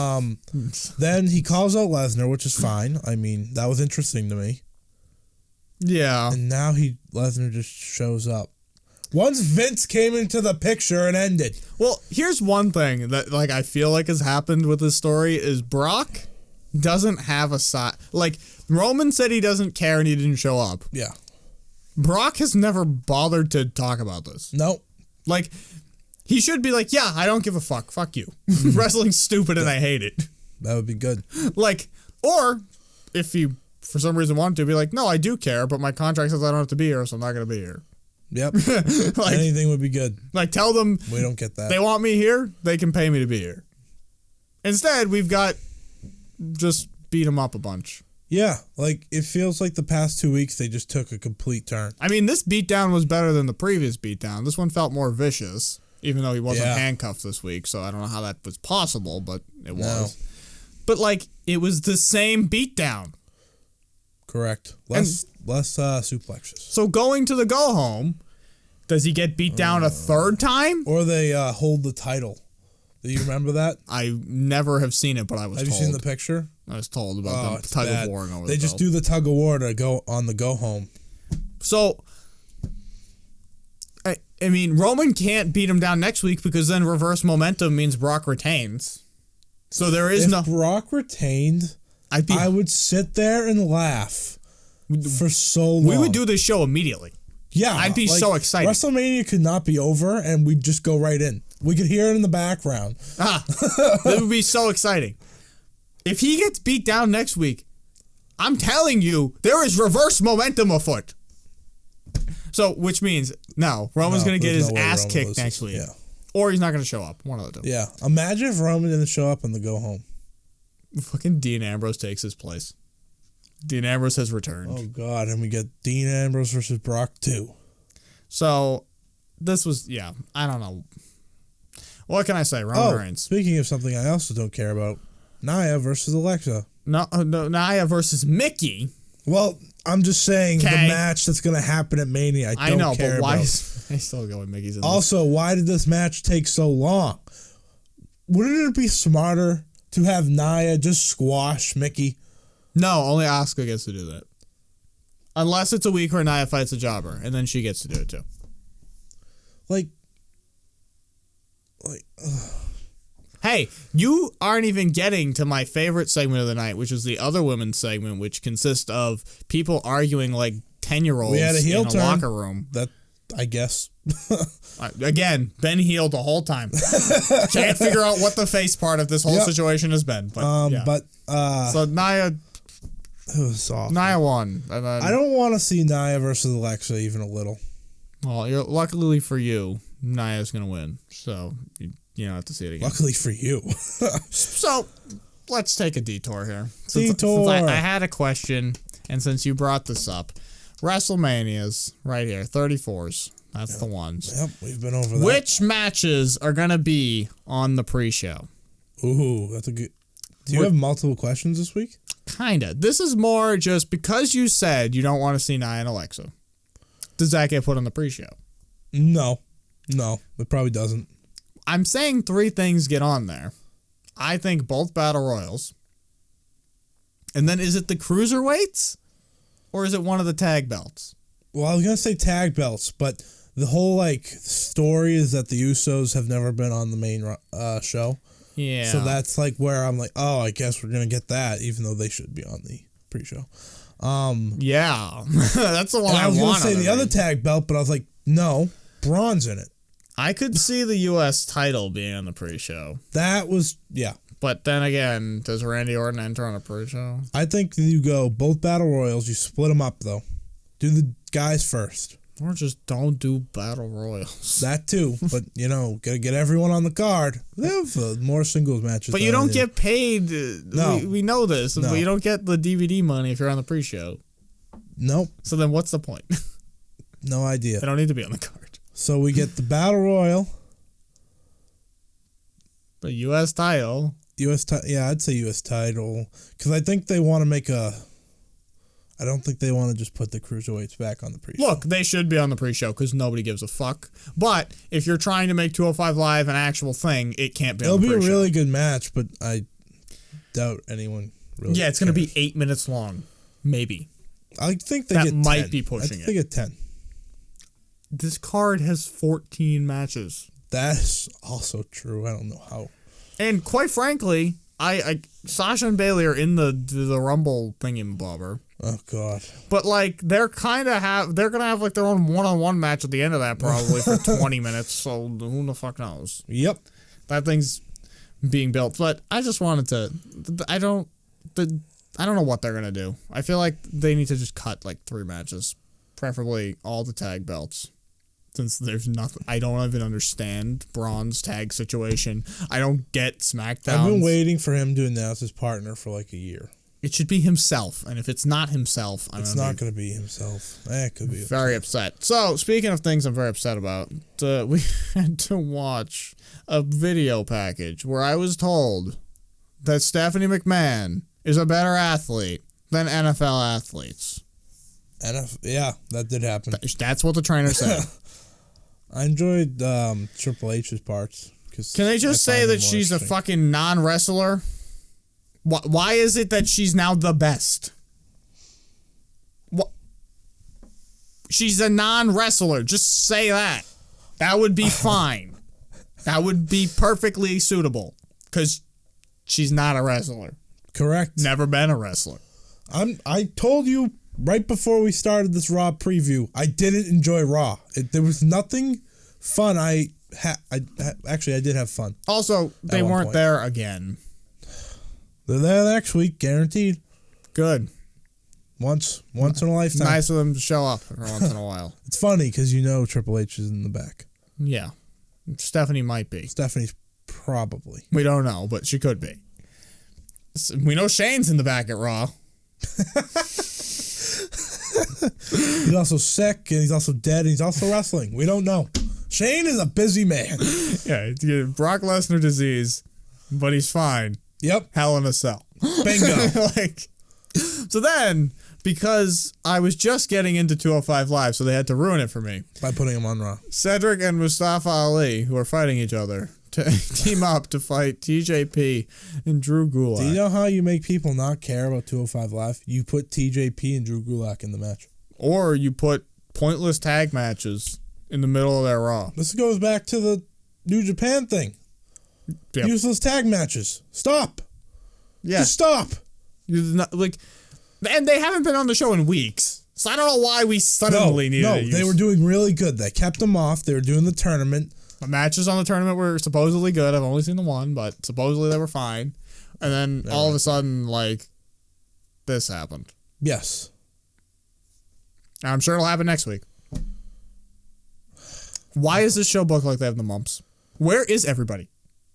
Then he calls out Lesnar, which is fine. I mean, that was interesting to me. Yeah. And now Lesnar just shows up. Once Vince came into the picture and ended. Well, here's one thing that like I feel like has happened with this story is Brock doesn't have a side. Like, Roman said he doesn't care and he didn't show up. Yeah. Brock has never bothered to talk about this. Nope. Like, he should be like, yeah, I don't give a fuck. Fuck you. Wrestling's stupid and I hate it. That would be good. Like, or if he, for some reason, wanted to, be like, no, I do care, but my contract says I don't have to be here, so I'm not going to be here. Yep. Like, anything would be good. Like, tell them we don't get that. They want me here, they can pay me to be here. Instead, we've got just beat him up a bunch. Yeah, like, it feels like the past 2 weeks they just took a complete turn. I mean, this beatdown was better than the previous beatdown. This one felt more vicious, even though he wasn't handcuffed this week, so I don't know how that was possible, but it was. But, like, it was the same beatdown. Correct. Less suplexes. So going to the go-home, does he get beat down a third time? Or they hold the title. Do you remember that? I never have seen it, but I was told. Have you seen the picture? I was told about the tug of war over They just do the tug of war to go on the go home. So, I mean, Roman can't beat him down next week because then reverse momentum means Brock retains. So there is If Brock retained, I would sit there and laugh for so long. We would do this show immediately. Yeah. I'd be so excited. WrestleMania could not be over, and we'd just go right in. We could hear it in the background. That would be so exciting. If he gets beat down next week, I'm telling you, there is reverse momentum afoot. So, which means, Roman's going to get his ass kicked next week. Yeah. Or he's not going to show up. One of the two. Yeah. Imagine if Roman didn't show up on the go home. Fucking Dean Ambrose takes his place. Dean Ambrose has returned. Oh, God. And we get Dean Ambrose versus Brock, too. So, this was, I don't know. What can I say? Roman Reigns. Speaking of something I also don't care about, Nia versus Alexa. No, Nia versus Mickey. Well, I'm just saying the match that's going to happen at Mania. I don't care but why about. I still go with Mickey's in Also, why did this match take so long? Wouldn't it be smarter to have Nia just squash Mickey? No, only Asuka gets to do that. Unless it's a week where Nia fights a jobber, and then she gets to do it too. Hey, you aren't even getting to my favorite segment of the night, which is the other women's segment, which consists of people arguing like 10-year-olds in a locker room. That, I guess. Again, been healed the whole time. Can't figure out what the face part of this whole situation has been. But, so Nia... It was awful. Nia won. And then, I don't want to see Nia versus Alexa even a little. Well, luckily for you, Nia's going to win. So... You don't have to see it again. Luckily for you. So, let's take a detour here. Since I had a question, and since you brought this up, WrestleManias, right here, 34s. That's the ones. Yep, we've been over that. Which matches are going to be on the pre-show? Ooh, that's a good... Do you have multiple questions this week? Kinda. This is more just because you said you don't want to see Nia and Alexa. Does that get put on the pre-show? No, it probably doesn't. I'm saying 3 things get on there. I think both Battle Royals. And then is it the Cruiserweights? Or is it one of the tag belts? Well, I was going to say tag belts, but the whole, story is that the Usos have never been on the main show. Yeah. So that's, where I'm like, oh, I guess we're going to get that, even though they should be on the pre-show. Yeah. That's the one I was want. going to say the other tag belt, but I was like, no, Braun's in it. I could see the U.S. title being on the pre-show. That was, yeah. But then again, does Randy Orton enter on a pre-show? I think you go both Battle Royals. You split them up, though. Do the guys first. Or just don't do Battle Royals. That, too. But, gotta get everyone on the card. They have more singles matches. But you don't get paid. No. We know this. No. But you don't get the DVD money if you're on the pre-show. Nope. So then what's the point? No idea. They don't need to be on the card. So we get the Battle Royal. The U.S. title. Yeah, I'd say U.S. title. Because I think they want to make a... I don't think they want to just put the Cruiserweights back on the pre-show. Look, they should be on the pre-show because nobody gives a fuck. But if you're trying to make 205 Live an actual thing, it can't be on the pre-show. It'll be a really good match, but I doubt anyone really Yeah, it's going to be 8 minutes long. Maybe. I think they get 10. That might be pushing it. I think they get 10. This card has 14 matches. That's also true. I don't know how. And quite frankly, Sasha and Bayley are in the Rumble thingy-bobber. Oh God! But they're gonna have their own one-on-one match at the end of that probably for 20 minutes. So who the fuck knows? Yep, that thing's being built. But I just wanted to. I don't know what they're gonna do. I feel like they need to just cut 3 matches, preferably all the tag belts. Since there's nothing, I don't even understand Braun's tag situation. I don't get SmackDown. I've been waiting for him to announce his partner for a year. It should be himself, and if it's not himself, it's not going to be himself. It could be very upset. So, speaking of things I'm very upset about, we had to watch a video package where I was told that Stephanie McMahon is a better athlete than NFL athletes. Yeah, that did happen. That's what the trainer said. I enjoyed Triple H's parts. Can they just say that she's a fucking non-wrestler? Why is it that she's now the best? What? She's a non-wrestler. Just say that. That would be fine. That would be perfectly suitable. Because she's not a wrestler. Correct. Never been a wrestler. I told you right before we started this Raw preview, I didn't enjoy Raw. There was nothing fun. Actually, I did have fun. Also, they weren't there again. They're there next week, guaranteed. Good. Once in a lifetime. Nice of them to show up every once in a while. It's funny because you know Triple H is in the back. Yeah. Stephanie might be. Stephanie's probably. We don't know, but she could be. We know Shane's in the back at Raw. He's also sick, and he's also dead, and he's also wrestling. We don't know. Shane is a busy man. Yeah, Brock Lesnar disease, but he's fine. Yep. Hell in a Cell. Bingo. So then, because I was just getting into 205 Live, so they had to ruin it for me. By putting him on Raw. Cedric and Mustafa Ali, who are fighting each other, to team up to fight TJP and Drew Gulak. Do you know how you make people not care about 205 Live? You put TJP and Drew Gulak in the match. Or you put pointless tag matches in the middle of their Raw. This goes back to the New Japan thing. Yep. Useless tag matches. Stop. Yeah. Just stop. And they haven't been on the show in weeks. So I don't know why we suddenly needed to use. They were doing really good. They kept them off. They were doing the tournament. The matches on the tournament were supposedly good. I've only seen the one, but supposedly they were fine. And then all of a sudden, this happened. Yes. I'm sure it'll happen next week. Why is this show booked like they have the mumps? Where is everybody?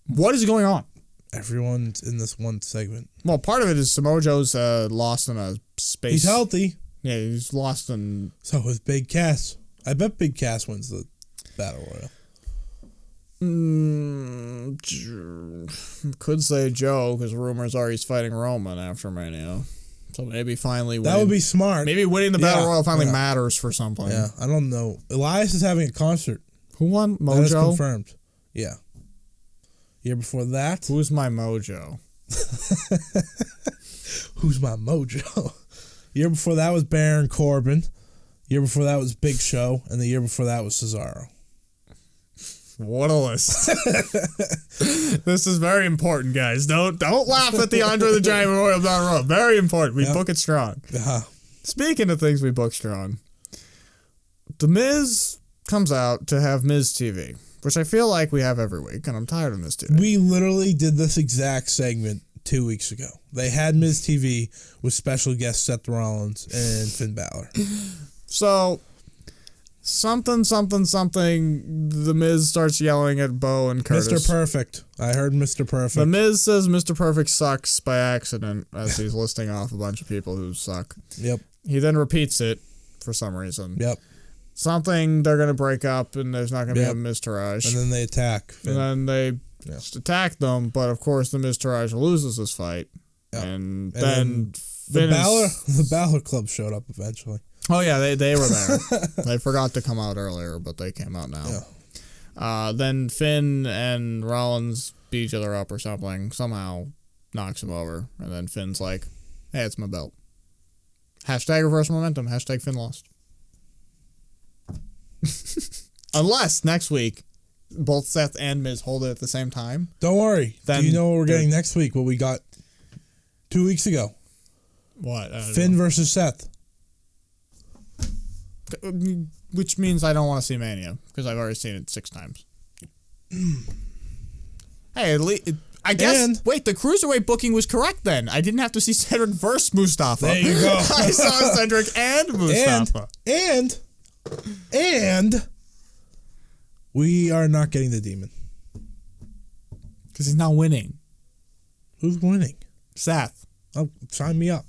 What is going on? Everyone's in this one segment. Well, part of it is Samoa Joe's lost in a space. He's healthy. Yeah, he's lost in... So is Big Cass. I bet Big Cass wins the Battle Royal. Could say Joe, because rumors are he's fighting Roman after Mania. So maybe finally that would be smart. Maybe winning the Battle Royal finally matters for something. Yeah, I don't know. Elias is having a concert. Who won? Mojo? That is confirmed. Yeah. Year before that. Who's my Mojo? Who's my Mojo? Year before that was Baron Corbin. Year before that was Big Show. And the year before that was Cesaro. What a list. This is very important, guys. Don't laugh at the Andre the Giant Memorial Battle Royal. Very important. We book it strong. Speaking of things we book strong, The Miz comes out to have Miz TV, which I feel like we have every week, and I'm tired of Miz TV. We literally did this exact segment 2 weeks ago. They had Miz TV with special guest Seth Rollins and Finn Balor. So... Something, The Miz starts yelling at Bo and Curtis. Mr. Perfect. I heard Mr. Perfect. The Miz says Mr. Perfect sucks by accident as he's listing off a bunch of people who suck. Yep. He then repeats it for some reason. Yep. Something, they're going to break up and there's not going to be a Miz Taraj. And then they attack. And then they attack them, but of course the Miz Taraj loses this fight. Yep. And then the Balor Club showed up eventually. Oh, yeah, they were there. They forgot to come out earlier, but they came out now. Yeah. Then Finn and Rollins beat each other up or something. Somehow knocks him over. And then Finn's like, hey, it's my belt. Hashtag reverse momentum. Hashtag Finn lost. Unless next week both Seth and Miz hold it at the same time. Don't worry. Then do you know what we're getting next week? What we got 2 weeks ago? What? Finn versus Seth. Which means I don't want to see Mania because I've already seen it 6 times. Hey, at least I guess. Wait, the cruiserweight booking was correct then. I didn't have to see Cedric versus Mustafa. There you go. I saw Cedric and Mustafa. And we are not getting the Demon because he's not winning. Who's winning? Seth. Oh, sign me up.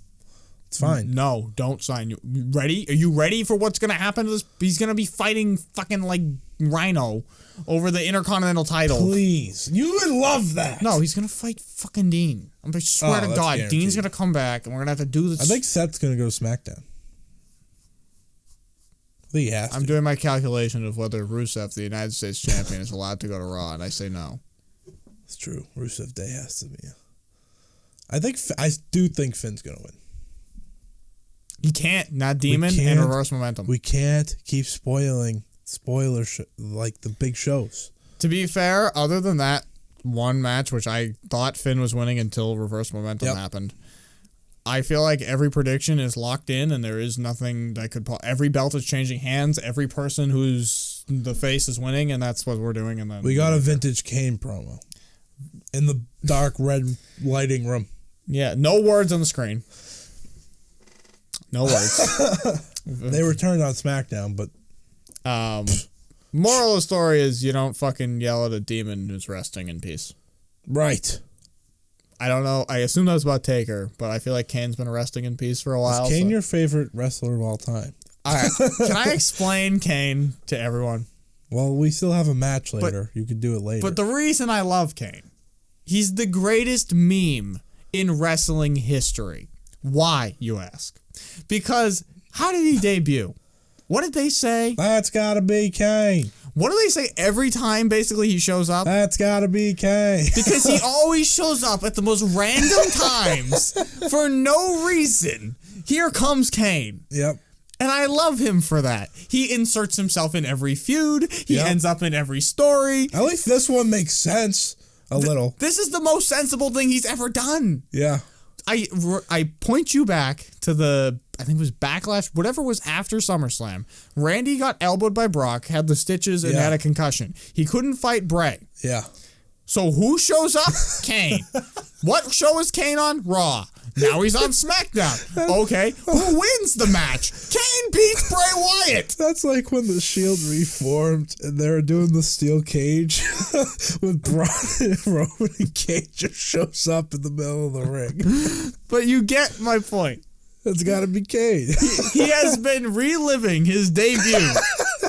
It's fine. No, don't sign you. Ready? Are you ready for what's going to happen to this? He's going to be fighting fucking like Rhino over the Intercontinental title. Please. You would love that. No, he's going to fight fucking Dean. I swear to God, guaranteed. Dean's going to come back and we're going to have to do this. I think Seth's going to go to SmackDown. I think he has to. I'm doing my calculation of whether Rusev, the United States champion, is allowed to go to Raw, and I say no. It's true. Rusev Day has to be. I do think Finn's gonna win. He can't. Not Demon and Reverse Momentum. We can't keep spoiling like the big shows. To be fair, other than that one match, which I thought Finn was winning until Reverse Momentum happened, I feel like every prediction is locked in, and there is nothing that could. Every belt is changing hands. Every person who's the face is winning, and that's what we're doing. And then we got a vintage Kane promo in the dark red lighting room. Yeah, no words on the screen. No words. They returned on SmackDown, but moral of the story is you don't fucking yell at a demon who's resting in peace. Right. I don't know. I assume that was about Taker, but I feel like Kane's been resting in peace for a while. Is Kane your favorite wrestler of all time? All right. Can I explain Kane to everyone? Well, we still have a match later. You could do it later. But the reason I love Kane, he's the greatest meme in wrestling history. Why, you ask? Because how did he debut? What did they say? That's gotta be Kane. What do they say every time basically he shows up? That's gotta be Kane. Because he always shows up at the most random times for no reason. Here comes Kane. Yep. And I love him for that. He inserts himself in every feud. He ends up in every story. At least this one makes sense a little. This is the most sensible thing he's ever done. Yeah. I point you back to I think it was Backlash, whatever was after SummerSlam. Randy got elbowed by Brock, had the stitches, and had a concussion. He couldn't fight Bray. Yeah. So who shows up? Kane. What show is Kane on? Raw. Now he's on SmackDown. Okay. Who wins the match? Kane beats Bray Wyatt. That's like when the Shield reformed and they were doing the steel cage with Braun and Roman, and Kane just shows up in the middle of the ring. But you get my point. It's gotta be Kane. He has been reliving his debut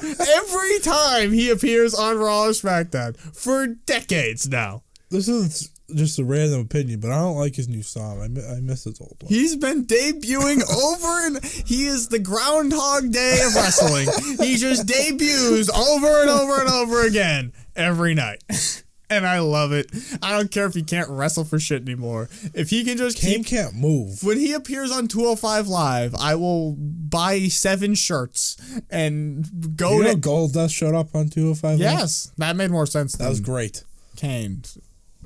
every time he appears on Raw or SmackDown for decades now. This is just a random opinion, but I don't like his new song. I miss his old one. He's been debuting over and he is the Groundhog Day of wrestling. He just debuts over and over and over again every night. And I love it. I don't care if he can't wrestle for shit anymore. If he can just Kane can't move. When he appears on 205 Live, I will buy 7 shirts and go to... Goldust showed up on 205 Live? Yes. That made more sense That was great. Kane.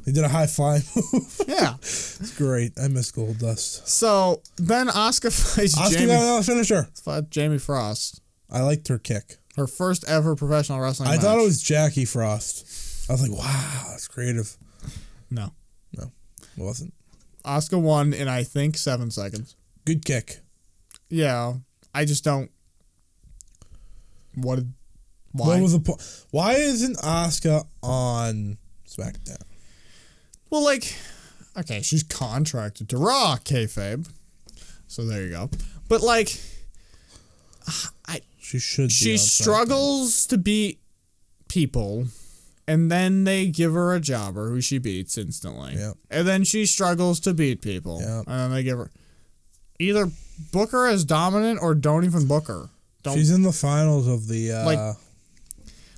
He did a high flying move. Yeah. It's great. I miss Goldust. So, then Asuka fights Asuka got another finisher. Fought Jamie Frost. I liked her kick. Her first ever professional wrestling match. I thought it was Jackie Frost. I was like, wow, that's creative. No. It wasn't. Asuka won in, I think, 7 seconds. Good kick. Yeah. I just don't... Why? What was the point? Why isn't Asuka on SmackDown? Well, okay, she's contracted to Raw, kayfabe. So there you go. But, she struggles to beat people, and then they give her a jobber who she beats instantly. Yep. And then she struggles to beat people. Yep. And then they give her... Either book her as dominant or don't even book her. She's in the finals of the...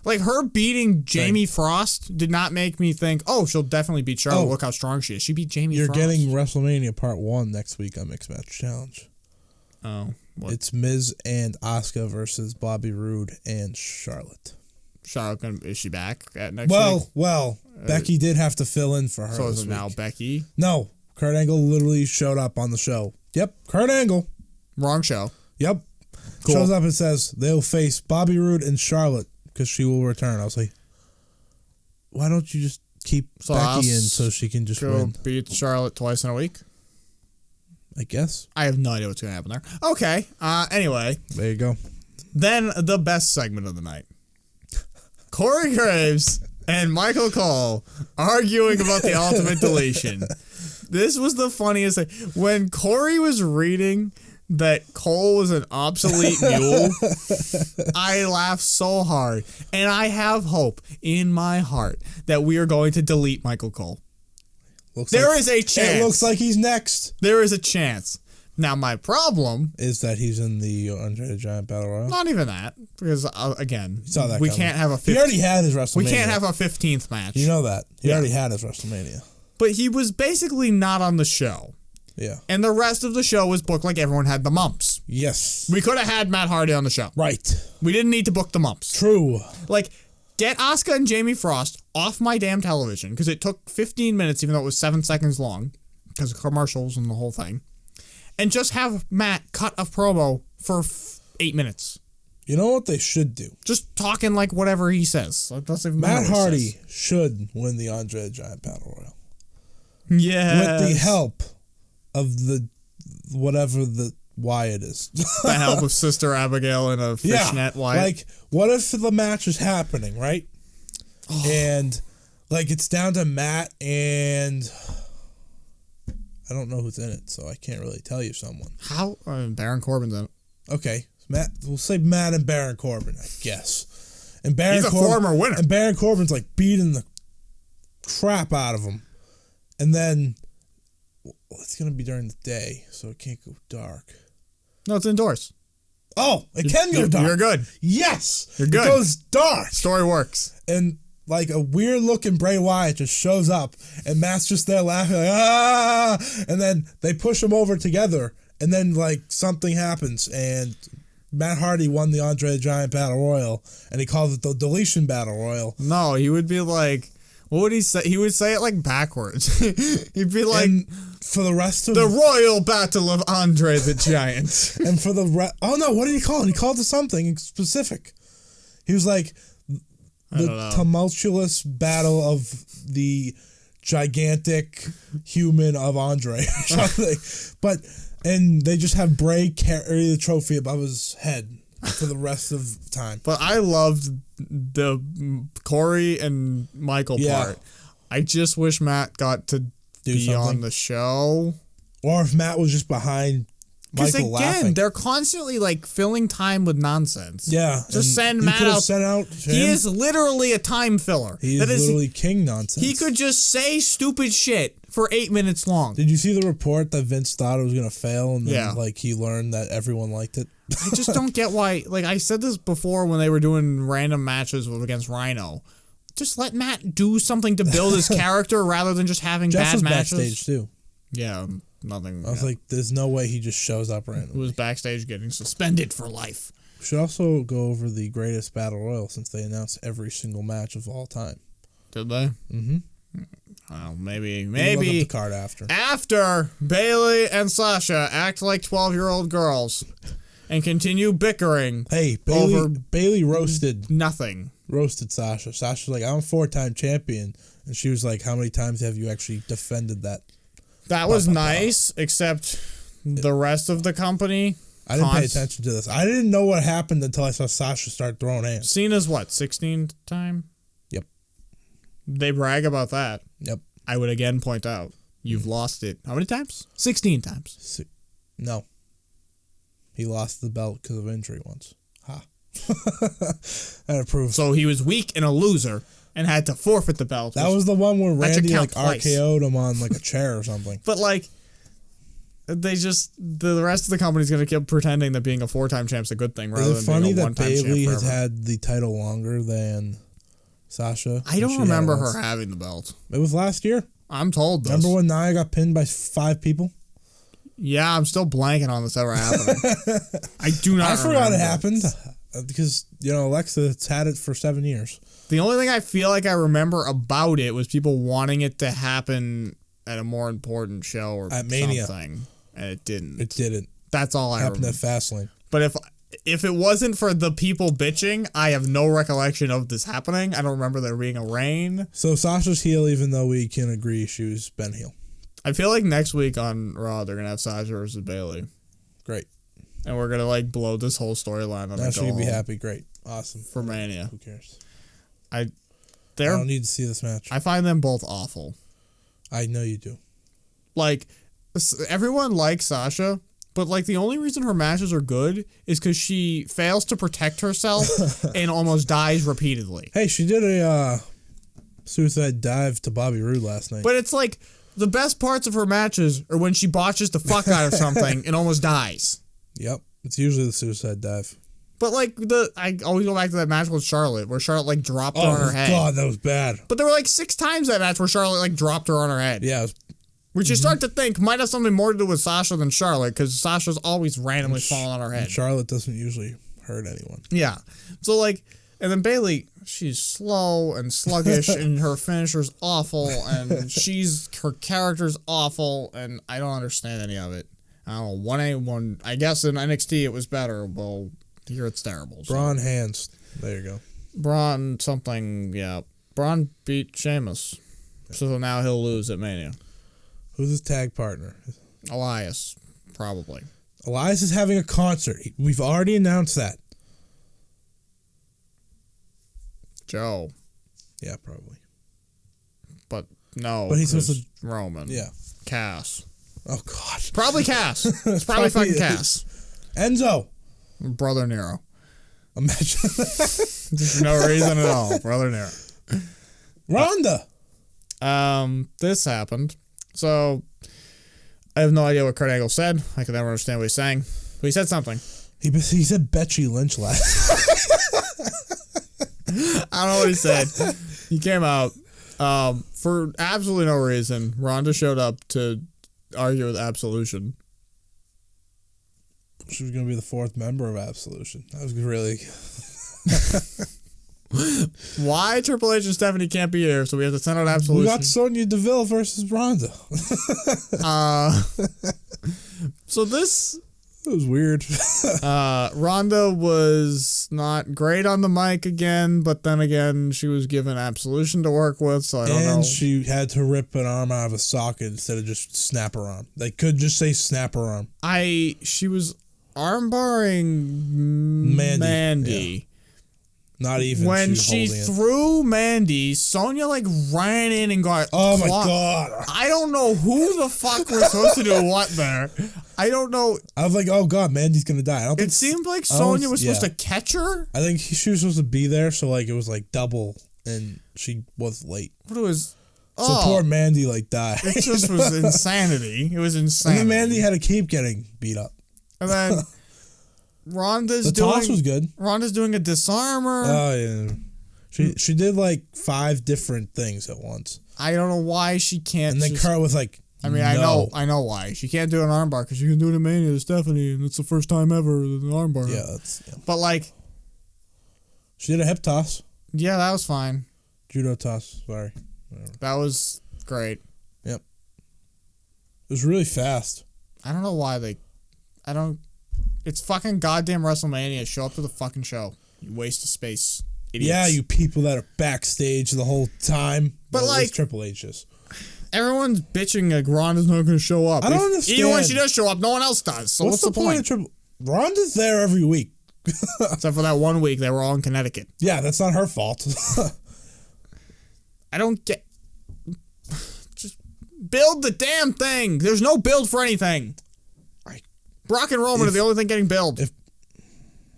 her beating Jamie Frost did not make me think, oh, she'll definitely beat Charlotte. Look how strong she is. She beat Jamie Frost. You're getting WrestleMania Part 1 next week on Mixed Match Challenge. Oh. What? It's Miz and Asuka versus Bobby Roode and Charlotte. Charlotte, is she back at next week? Well, Becky did have to fill in for her. So is it now Becky? No. Kurt Angle literally showed up on the show. Yep. Kurt Angle. Wrong show. Yep. Cool. Shows up and says they'll face Bobby Roode and Charlotte because she will return. I was like, why don't you just keep Becky in so she can just win? Beat Charlotte twice in a week? I guess. I have no idea what's going to happen there. Okay. Anyway. There you go. Then the best segment of the night. Corey Graves and Michael Cole arguing about the ultimate deletion. This was the funniest thing. When Corey was reading that Cole was an obsolete mule, I laughed so hard. And I have hope in my heart that we are going to delete Michael Cole. There is a chance. It looks like he's next. There is a chance. Now, my problem is that he's in the Andre the Giant Battle Royal. Not even that, because again, Saw that we coming. can't have a. He already had his WrestleMania. We can't have a 15th match. You know that he already had his WrestleMania. But he was basically not on the show. Yeah. And the rest of the show was booked like everyone had the mumps. Yes. We could have had Matt Hardy on the show. Right. We didn't need to book the mumps. True. Like, get Asuka and Jamie Frost off my damn television, because it took 15 minutes, even though it was 7 seconds long, because of commercials and the whole thing. And just have Matt cut a promo for 8 minutes. You know what they should do? Just talking like whatever he says. Like, that's even Matt Hardy should win the Andre the Giant Battle Royal. Yeah. With the help of the whatever the Wyatt is. The help of Sister Abigail and a fishnet Wyatt. Like, what if the match is happening, right? Oh. And, like, it's down to Matt and... I don't know who's in it, so I can't really tell you someone. How? Baron Corbin's in it. Okay. Matt. We'll say Matt and Baron Corbin, I guess. And Baron He's a former winner. And Baron Corbin's, like, beating the crap out of him. And then... Well, it's going to be during the day, so it can't go dark. No, it's indoors. Oh, it can go dark. You're good. Yes. You're good. It goes dark. Story works. And, like, a weird-looking Bray Wyatt just shows up, and Matt's just there laughing, like, ah! And then they push him over together, and then, like, something happens, and Matt Hardy won the Andre the Giant Battle Royal, and he calls it the Deletion Battle Royal. No, he would be like... What would he say? He would say it like backwards. He'd be like... And for the rest of... The Royal Battle of Andre the Giant. And for the... Oh, no, what did he call it? He called it something specific. He was like... The tumultuous battle of the gigantic human of Andre or something. But... And they just have Bray carry the trophy above his head for the rest of the time. But I loved the Corey and Michael part. I just wish Matt got to be on the show. Or if Matt was just behind Michael laughing. Again, they're constantly like filling time with nonsense. Yeah. Just send Matt out. He is literally a time filler. He is literally king nonsense. He could just say stupid shit for 8 minutes long. Did you see the report that Vince thought it was going to fail and then like he learned that everyone liked it? I just don't get why. Like I said this before when they were doing random matches against Rhino. Just let Matt do something to build his character rather than just having Jeff was matches. Backstage too. Yeah, nothing. I was like, there's no way he just shows up randomly. Who was backstage getting suspended for life. We should also go over the greatest battle royal since they announced every single match of all time. Did they? Mm-hmm. Well, maybe. Look up the card after. After Bayley and Sasha act like 12-year-old girls and continue bickering. Hey, Bayley roasted nothing. Roasted Sasha. Sasha's like, I'm a 4-time champion. And she was like, how many times have you actually defended that? That was nice, except the rest of the company. I didn't pay attention to this. I didn't know what happened until I saw Sasha start throwing hands. Cena's what, 16th time? Yep. They brag about that. Yep. I would again point out, you've lost it. How many times? 16 times. No. He lost the belt because of injury once. Ha. That proves. So he was weak and a loser and had to forfeit the belt. That was the one where Randy like twice. RKO'd him on like a chair or something. But like, they just, the rest of the company's going to keep pretending that being a 4-time champ's a good thing rather than being a 1-time champ. Is it funny that Bayley has had the title longer than Sasha? I don't remember her having the belt. It was last year. I'm told this. Remember when Nia got pinned by 5 people? Yeah, I'm still blanking on this ever happening. I do not. I forgot it happened because Alexa's had it for 7 years. The only thing I feel like I remember about it was people wanting it to happen at a more important show or at Mania. Something, and it didn't. It didn't. That's all I remember. Happened at Fastlane. But if it wasn't for the people bitching, I have no recollection of this happening. I don't remember there being a reign. So Sasha's heel, even though we can agree she's been heel. I feel like next week on Raw, they're going to have Sasha versus Bayley. Great. And we're going to, blow this whole storyline on Now she'll be happy. Great. Awesome. For Mania. Who cares? I don't need to see this match. I find them both awful. I know you do. Everyone likes Sasha, but, the only reason her matches are good is because she fails to protect herself and almost dies repeatedly. Hey, she did a suicide dive to Bobby Roode last night. But it's The best parts of her matches are when she botches the fuck out of something and almost dies. Yep. It's usually the suicide dive. But like I always go back to that match with Charlotte where Charlotte like dropped her on her head. Oh God, that was bad. But there were like 6 times that match where Charlotte like dropped her on her head. Yeah. Which you start to think might have something more to do with Sasha than Charlotte because Sasha's always randomly falling on her head. Charlotte doesn't usually hurt anyone. Yeah. So like, and then Bayley, she's slow and sluggish and her finisher's awful and her character's awful and I don't understand any of it. I don't know, I guess in NXT it was better. Well, here it's terrible. So. Braun hands. There you go. Braun something, yeah. Braun beat Sheamus. So now he'll lose at Mania. Who's his tag partner? Elias, probably. Elias is having a concert. We've already announced that. Joe. Yeah, probably. But no. But he's supposed to... Roman. Yeah. Cass. Oh, God. Probably Cass. It's probably fucking Cass. Enzo. Brother Nero. Imagine that. There's no reason at all. Brother Nero. Ronda. This happened. So, I have no idea what Kurt Angle said. I could never understand what he's saying. But he said something. He said Betsy Lynch last. I don't know what he said. He came out. For absolutely no reason, Ronda showed up to argue with Absolution. She was going to be the 4th member of Absolution. That was really... Why Triple H and Stephanie can't be here, so we have to send out Absolution. We got Sonya Deville versus Ronda. So this... It was weird. Ronda was not great on the mic again, but then again, she was given Absolution to work with, so I don't know. And she had to rip an arm out of a socket instead of just snap her arm. They could just say snap her arm. She was armbarring Mandy. Yeah. Not even when she threw Mandy, Sonya like ran in and got my God. I don't know who the fuck was supposed to do what there. I don't know. I was like, oh God, Mandy's gonna die. It seemed like Sonya was supposed to catch her. I think she was supposed to be there, so like it was like double, and she was late. What it was? So poor Mandy like died. It just was insanity. It was insanity. And then Mandy had to keep getting beat up. And then Ronda's toss was good. Ronda's doing a disarmer. Oh yeah, she did like 5 different things at once. I don't know why she can't. And then Kurt was like, I mean, no. I know why she can't do an armbar because she can do it in Mania to Stephanie, and it's the first time ever an armbar. Yeah, But like, she did a hip toss. Yeah, that was fine. Judo toss. Sorry, whatever. That was great. Yep. It was really fast. I don't know why it's fucking goddamn WrestleMania. Show up to the fucking show. You waste of space. Idiots. Yeah, you people that are backstage the whole time. But like Triple H's. Everyone's bitching like Ronda's not going to show up. I don't understand. Even when she does show up, no one else does. So what's the point? Of Ronda's there every week. Except for that one week they were all in Connecticut. Yeah, that's not her fault. I don't get... Just build the damn thing. There's no build for anything. Brock and Roman are the only thing getting built.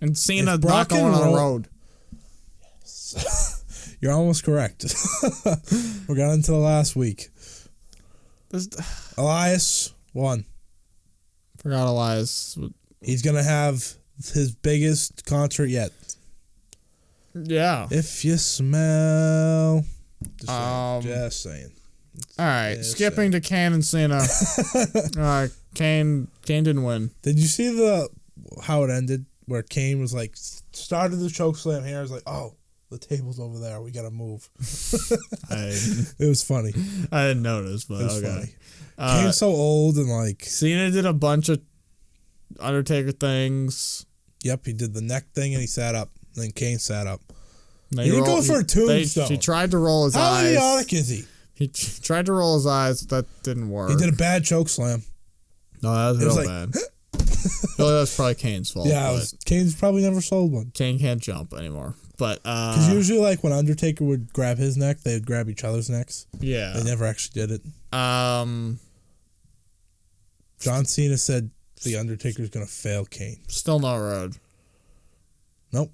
And Cena not going on the road. Yes. You're almost correct. We're getting into the last week. Elias won. Forgot Elias. He's going to have his biggest concert yet. Yeah. If you smell... Just saying. All right, skipping to Kane and Cena. Kane didn't win. Did you see how it ended? Where Kane was like, started the chokeslam here. I was like, oh, the table's over there. We gotta move. It was funny. I didn't notice, but it was okay. Funny. Kane's so old and like... Cena did a bunch of Undertaker things. Yep, he did the neck thing and he sat up. Then Kane sat up. He didn't go for a tombstone. He tried to roll his eyes. How idiotic is he? He tried to roll his eyes. That didn't work. He did a bad choke slam. No, that was real bad. Really, that was probably Kane's fault. Yeah, Kane's probably never sold one. Kane can't jump anymore. But because usually, like when Undertaker would grab his neck, they would grab each other's necks. Yeah, they never actually did it. John Cena said the Undertaker's gonna fail Kane. Still no road. Nope.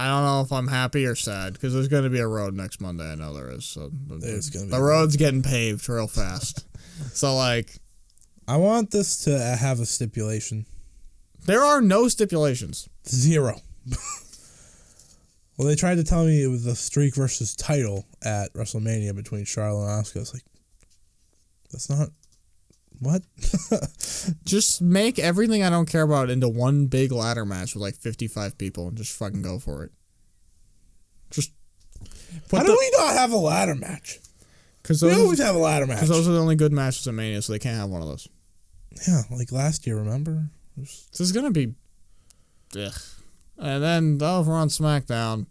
I don't know if I'm happy or sad because there's going to be a road next Monday. I know there is. So the road's getting paved real fast. So, like... I want this to have a stipulation. There are no stipulations. 0. Well, they tried to tell me it was a streak versus title at WrestleMania between Charlotte and Asuka. It's like, that's not... What? Just make everything I don't care about into one big ladder match with like 55 people and just fucking go for it. Just How do we not have a ladder match? Because we always have a ladder match. Because those are the only good matches at Mania, so they can't have one of those. Yeah, like last year, remember? This is going to be... Ugh. And then over on SmackDown,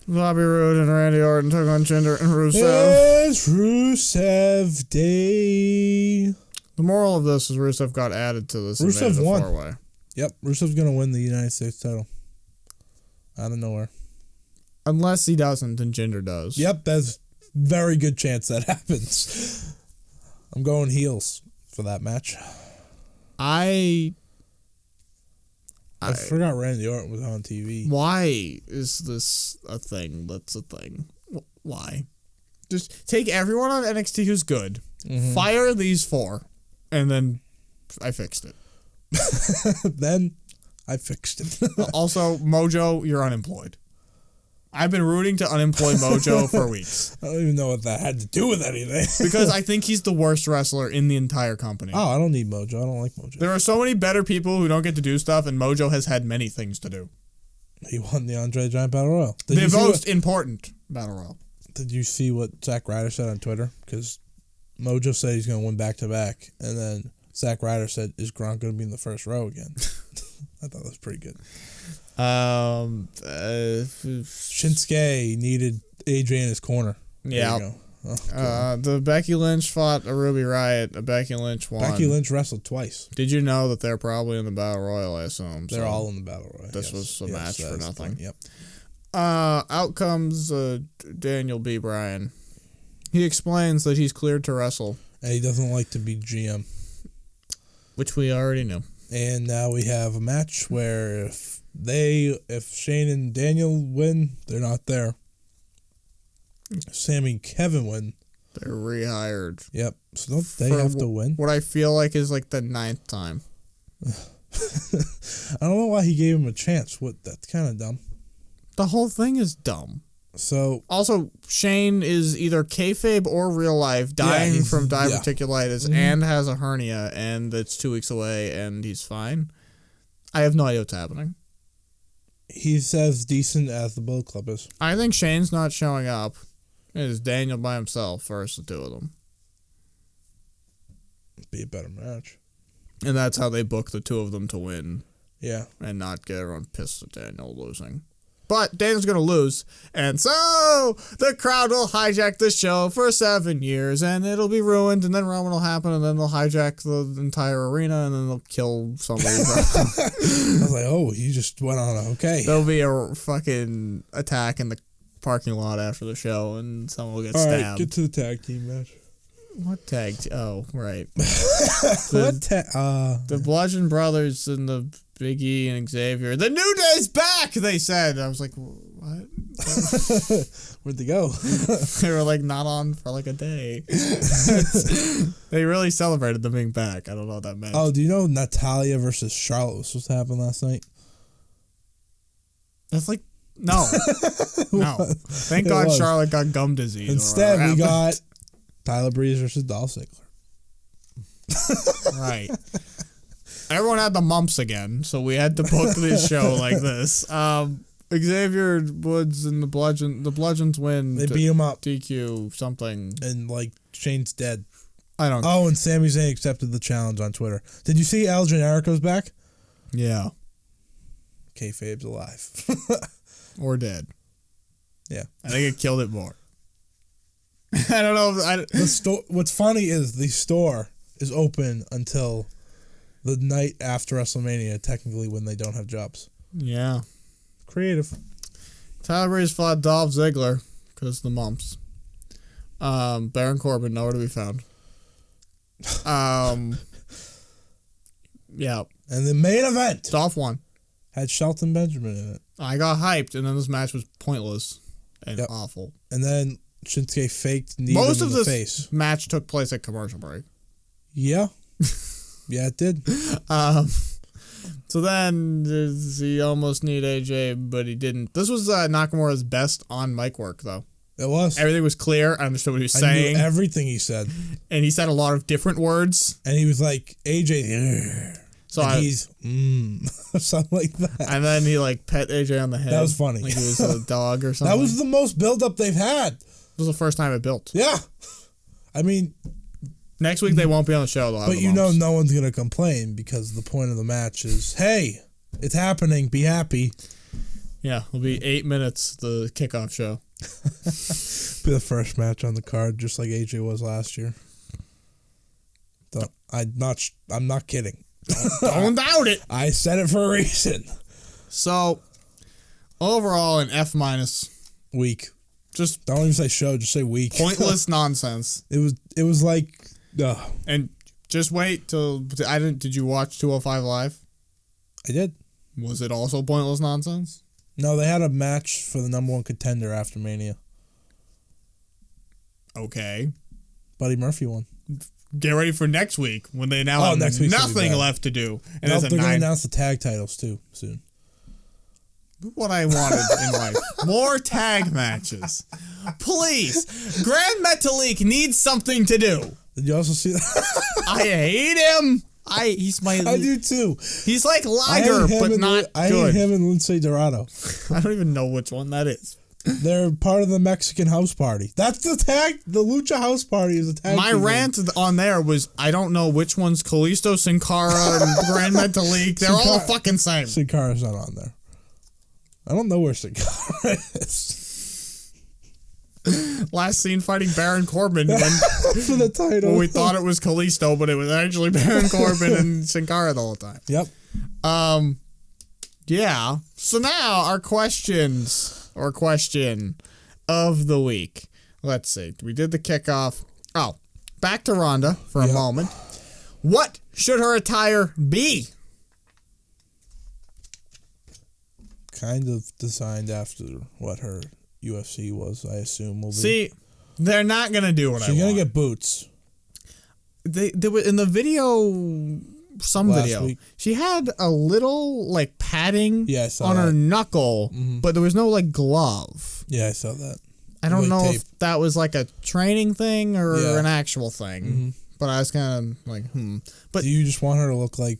Bobby Roode and Randy Orton took on Jinder and Rusev. It's Rusev Day. The moral of this is Rusev got added to this. Rusev won. Four-way. Yep, Rusev's going to win the United States title. Out of nowhere. Unless he doesn't, and Jinder does. Yep, there's very good chance that happens. I'm going heels for that match. I forgot Randy Orton was on TV. Why is this a thing that's a thing? Why? Just take everyone on NXT who's good, fire these 4, and then I fixed it. Then I fixed it. Also, Mojo, you're unemployed. I've been rooting to unemploy Mojo for weeks. I don't even know what that had to do with anything. Because I think he's the worst wrestler in the entire company. Oh, I don't need Mojo. I don't like Mojo. There are so many better people who don't get to do stuff, and Mojo has had many things to do. He won the Andre the Giant Battle Royal. The most important Battle Royal. Did you see what Zack Ryder said on Twitter? Because Mojo said he's going to win back-to-back, and then Zack Ryder said, is Gronk going to be in the first row again? I thought that was pretty good. Shinsuke needed AJ in his corner. Yeah. The Becky Lynch fought a Ruby Riott. Becky Lynch won. Becky Lynch wrestled twice. Did you know that they're probably in the Battle Royal, I assume? They're all in the Battle Royal. This was a match for nothing. Yep. Out comes Daniel B. Bryan. He explains that he's cleared to wrestle. And he doesn't like to be GM. Which we already knew. And now we have a match where if Shane and Daniel win, they're not there. Sammy and Kevin win. They're rehired. Yep. So don't they have to win? What I feel like is like the 9th time. I don't know why he gave him a chance. That's kind of dumb. The whole thing is dumb. So also, Shane is either kayfabe or real life, dying from diverticulitis and has a hernia, and it's 2 weeks away, and he's fine. I have no idea what's happening. He's as decent as the Bullet Club is. I think Shane's not showing up. It is Daniel by himself versus the 2 of them. Be a better match. And that's how they book the 2 of them to win. Yeah. And not get everyone pissed at Daniel losing. But Daniel's going to lose. And so the crowd will hijack the show for 7 years. And it'll be ruined. And then Roman will happen. And then they'll hijack the entire arena. And then they'll kill somebody. I was like, oh, he just went on. Okay. There'll be a fucking attack in the parking lot after the show. And someone will get All stabbed. Right, get to the tag team match. What tag? Oh, right. The Bludgeon Brothers and the Big E and Xavier. The New Day's back, they said. I was like, what? Where'd they go? They were like not on for like a day. They really celebrated them being back. I don't know what that meant. Oh, do you know Natalia versus Charlotte was supposed to happen last night? That's like, no. No. Thank God Charlotte got gum disease. Instead, we got Tyler Breeze versus Dolph Ziggler. Right. Everyone had the mumps again, so we had to book this show like this. Xavier Woods and the Bludgeons win. They beat him up. DQ something. And like Shane's dead. I don't know. Oh, and Sami Zayn accepted the challenge on Twitter. Did you see El Generico's back? Yeah. Kayfabe's alive. Or dead. Yeah. I think it killed it more. I don't know. What's funny is the store is open until the night after WrestleMania, technically when they don't have jobs. Yeah. Creative. Tyler Breeze fought Dolph Ziggler because of the mumps. Baron Corbin, nowhere to be found. Yeah. And the main event Dolph won. had Shelton Benjamin in it. I got hyped, and then this match was pointless and awful. And then Shinsuke faked knee Most him of in the this face. match took place at commercial break. Yeah. Yeah, it did. So then he almost need AJ, but he didn't. This was Nakamura's best on mic work, though. It was. Everything was clear. I understood what he was saying. I knew everything he said. And he said a lot of different words. And he was like, AJ, so he's, something like that. And then he, like, pet AJ on the head. That was funny. Like he was a dog or something. That was the most build-up they've had. It was the first time it built. Yeah. I mean... Next week they won't be on the show. But you know no one's going to complain because the point of the match is, hey, it's happening. Be happy. Yeah, it'll be 8 minutes, the kickoff show. Be the first match on the card, just like AJ was last year. I'm not kidding. Don't doubt it. I said it for a reason. So, overall, an F-. Week. Just don't even say show, just say week. Pointless nonsense. It was like... And just wait till... Did you watch 205 Live? I did. Was it also pointless nonsense? No, they had a match for the #1 contender after Mania. Okay. Buddy Murphy won. Get ready for next week when they now have nothing left to do. And they're going to announce the tag titles too soon. What I wanted in life. More tag matches. Please. Grand Metalik needs something to do. Did you also see that? I hate him. I do too. He's like Liger, but not good. I hate him and Lince Dorado. I don't even know which one that is. They're part of the Mexican house party. That's the tag. The Lucha house party is a tag. My rant on there was I don't know which one's Kalisto, Sin Cara, and Grand Metalik. They're all the fucking same. Sin Cara's not on there. I don't know where Sin Cara is. Last seen fighting Baron Corbin when, for the title. When we thought it was Kalisto, but it was actually Baron Corbin and Sin Cara the whole time. Yep. Yeah. So now our question of the week. Let's see. We did the kickoff. Oh, back to Ronda for a moment. What should her attire be? Kind of designed after what her UFC was, I assume. Will be. See, they're not going to do what I want. She's going to get boots. They were in the video, Week. she had a little, like, padding on her knuckle, but there was no, like, glove. Yeah, I saw that. I don't know if that was, like, a training thing or an actual thing. But I was kind of like, But do you just want her to look like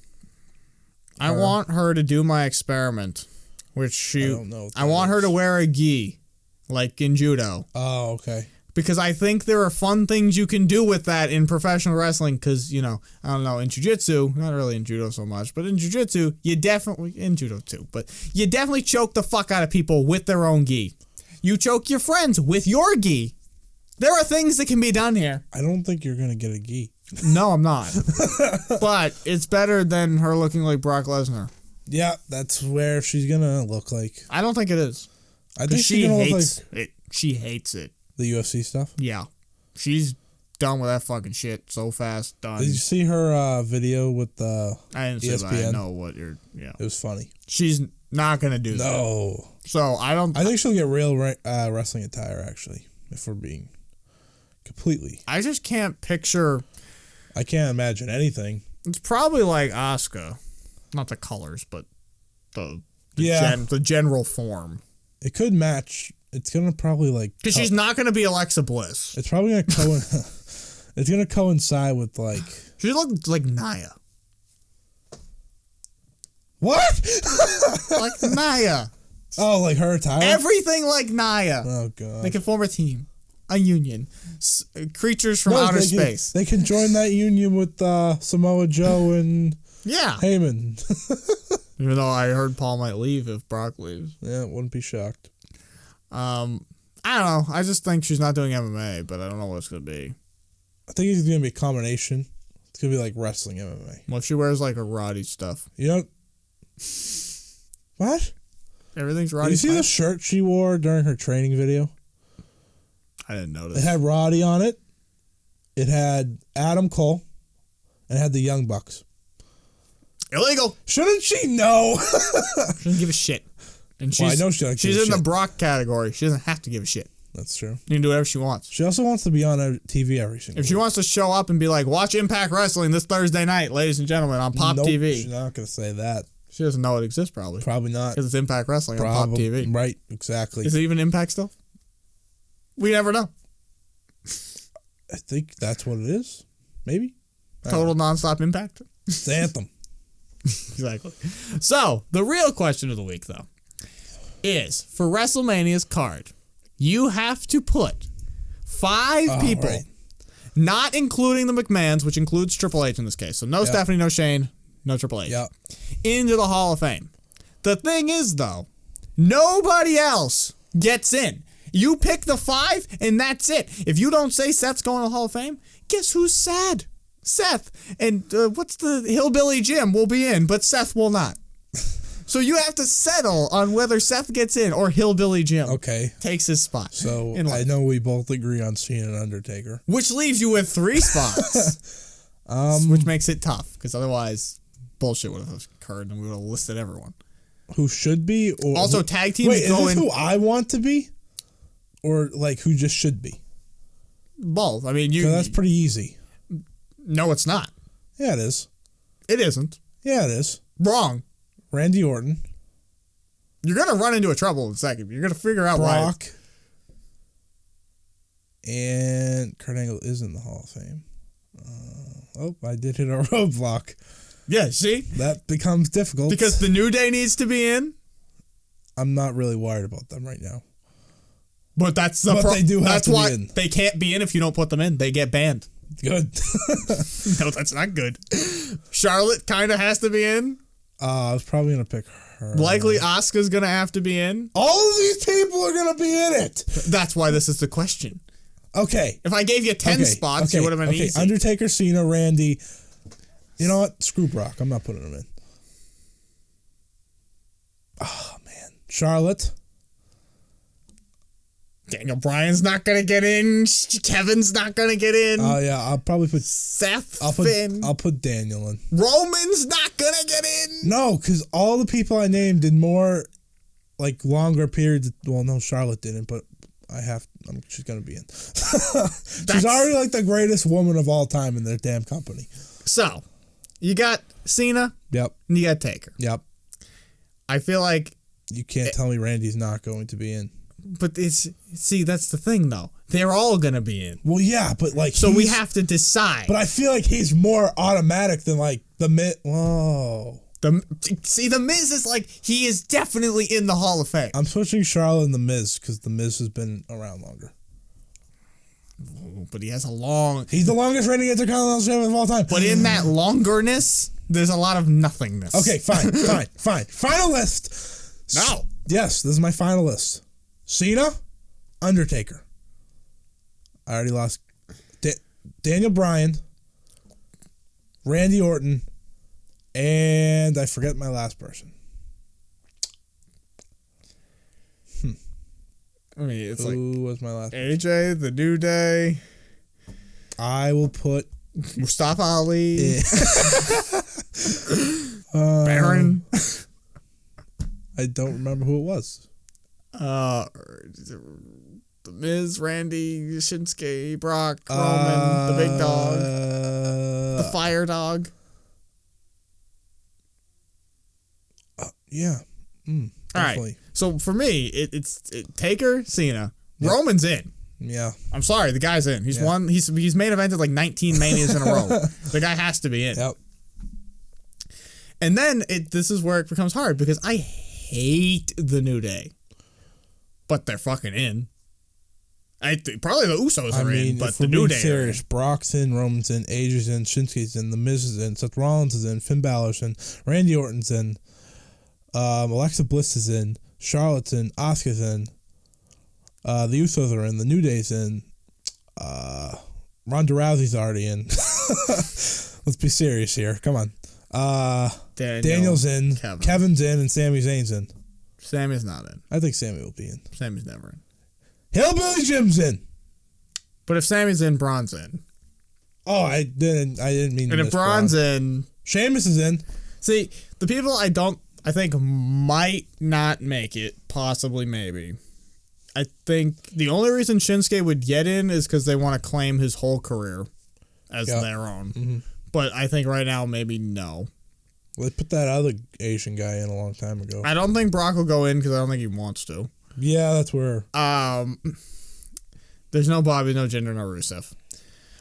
I want her to do my experiment. Which I want her to wear a gi, like in judo. Oh, okay. Because I think there are fun things you can do with that in professional wrestling. Because, I don't know, in jiu-jitsu, not really in judo so much, but in jiu-jitsu, you definitely, in judo too, but you definitely choke the fuck out of people with their own gi. You choke your friends with your gi. There are things that can be done here. I don't think you're going to get a gi. No, I'm not. But it's better than her looking like Brock Lesnar. Yeah, that's where she's going to look like. I don't think it is. I think she hates it. She hates it. The UFC stuff? Yeah. She's done with that fucking shit so fast. Done. Did you see her video with the I didn't ESPN? see that. I know what you're... Yeah. It was funny. She's not going to do that. No. So, I think she'll get real wrestling attire, actually, if we're being completely... I just can't picture... I can't imagine anything. It's probably like Asuka. Not the colors, but the general form. It could match. It's gonna probably like because she's not gonna be Alexa Bliss. It's probably gonna it's gonna coincide with like she looks like Nia. What? Like Nia. Oh, like her attire. Everything like Nia. Oh god. They can form a team, a union, creatures from outer space. They can join that union with Samoa Joe and Heyman. Even though I heard Paul might leave if Brock leaves. Yeah, wouldn't be shocked. I don't know. I just think she's not doing MMA, but I don't know what it's going to be. I think it's going to be a combination. It's going to be like wrestling MMA. Well, if she wears like a Roddy stuff. You know... What? Everyth's Roddy. Did you see the shirt she wore during her training video? I didn't notice. It had Roddy on it. It had Adam Cole. And it had the Young Bucks. Illegal. Shouldn't she know? Shouldn't give a shit. And Well, I know she doesn't she's give a in the shit. Brock category. She doesn't have to give a shit. That's true. She can do whatever she wants. She also wants to be on TV every single If she wants to show up and be like, watch Impact Wrestling this Thursday night, ladies and gentlemen, on Pop Nope, TV. She's not going to say that. She doesn't know it exists, probably. Probably not. Because it's Impact Wrestling on Pop TV. Right, exactly. Is it even Impact still? We never know. I think that's what it is. Maybe. Total nonstop Impact. It's the Anthem. Exactly. So, the real question of the week, though, is for WrestleMania's card, you have to put 5 people, right. not including the McMahons, which includes Triple H in this case. So, no Stephanie, no Shane, no Triple H. Yep. Into the Hall of Fame. The thing is, though, nobody else gets in. You pick the 5, and that's it. If you don't say Seth's going to the Hall of Fame, guess who's sad? Seth. And what's the Hillbilly Jim will be in, but Seth will not. So you have to settle on whether Seth gets in or Hillbilly Jim takes his spot. So I know we both agree on Cena and Undertaker. Which leaves you with 3 spots. Which makes it tough, because otherwise bullshit would have occurred and we would have listed everyone. Who should be? Or also, tag teams wait, go is this in. who I want to be? Or like who just should be? Both. I mean, that's pretty easy. No, it's not. Yeah, it is. It isn't. Yeah, it is. Wrong. Randy Orton. You're going to run into a trouble in a second. You're going to figure out why. Brock. And Kurt Angle is in the Hall of Fame. I did hit a roadblock. Yeah, see? That becomes difficult. Because the New Day needs to be in. I'm not really worried about them right now. But that's they do have that's to why be in. They can't be in if you don't put them in. They get banned. Good. No, that's not good. Charlotte kind of has to be in. I was probably going to pick her. Likely Asuka's going to have to be in. All of these people are going to be in it. That's why this is the question. Okay. If I gave you 10 spots, it would have been easy. Undertaker, Cena, Randy. You know what? Screw Brock. I'm not putting him in. Oh, man. Charlotte. Daniel Bryan's not going to get in. Kevin's not going to get in. Oh, yeah. I'll probably put Seth, Finn. I'll put Daniel in. Roman's not going to get in. No, because all the people I named did more, like, longer periods. Well, no, Charlotte didn't, but she's going to be in. She's already, like, the greatest woman of all time in their damn company. So, you got Cena. Yep. And you got Taker. Yep. I feel like... You can't tell me Randy's not going to be in. But that's the thing, though. They're all going to be in. Well, yeah, but like... So we have to decide. But I feel like he's more automatic than like the Miz. Whoa. The Miz is like, he is definitely in the Hall of Fame. I'm switching Charlotte and the Miz because the Miz has been around longer. But he has a long... He's the longest reigning Intercontinental Champion of all time. But in that longerness, there's a lot of nothingness. Okay, fine. Final list. No. Yes, this is my final list. Cena, Undertaker. I already lost. Daniel Bryan, Randy Orton, and I forget my last person. I mean, it's Who was my last person? AJ, The New Day. I will put Mustafa Ali. Baron. I don't remember who it was. The Miz, Randy, Shinsuke, Brock, Roman, the Big Dog, the Fire Dog. Yeah. All right. So for me, it's Taker, Cena. Yep. Roman's in. Yeah. I'm sorry, the guy's in. He's won. He's main evented like 19 Manias in a row. The guy has to be in. Yep. And then this is where it becomes hard because I hate the New Day. But they're fucking in. Probably the Usos are in, but the New Day serious, are in. Brock's in, Roman's in, AJ's in, Shinsuke's in, The Miz is in, Seth Rollins is in, Finn Balor's in, Randy Orton's in, Alexa Bliss is in, Charlotte's in, Asuka's in, the Usos are in, the New Day's in, Ronda Rousey's already in. Let's be serious here. Come on. Daniel's in, Kevin's in, and Sami Zayn's in. Sammy's not in. I think Sammy will be in. Sammy's never in. Hillbilly Jim's in. But if Sammy's in, Braun's in. Oh, I didn't mean. And if Braun's in, Sheamus is in. See, the people I don't I think might not make it. Possibly, maybe. I think the only reason Shinsuke would get in is because they want to claim his whole career as their own. Mm-hmm. But I think right now, maybe no. Well, they put that other Asian guy in a long time ago. I don't think Brock will go in because I don't think he wants to. Yeah, that's where. There's no Bobby, no Jinder, no Rusev.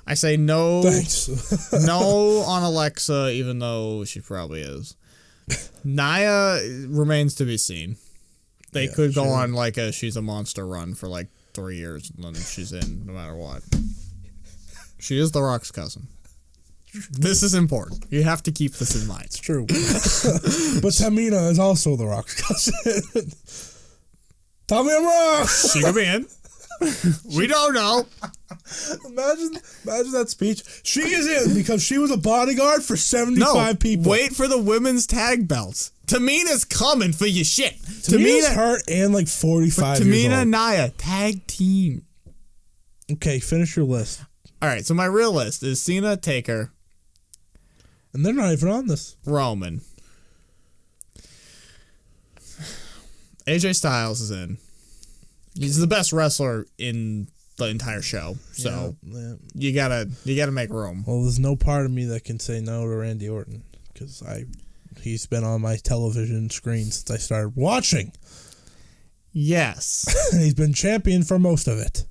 I say no. Thanks. No on Alexa, even though she probably is. Nia remains to be seen. They could go on like a she's a monster run for like 3 years and then she's in no matter what. She is The Rock's cousin. This is important. You have to keep this in mind. It's true. But Tamina is also The Rock's cousin. Tell me I'm wrong. She could be in. We don't know. Imagine that speech. She is in because she was a bodyguard for 75 people. Wait for the women's tag belts. Tamina's coming for your shit. Tamina's hurt and like 45 years old. Tamina and Nia, tag team. Okay, finish your list. All right, so my real list is Cena, Taker. And they're not even on this. Roman. AJ Styles is in. He's the best wrestler in the entire show, so you gotta make room. Well, there's no part of me that can say no to Randy Orton because he's been on my television screen since I started watching. Yes, and he's been champion for most of it.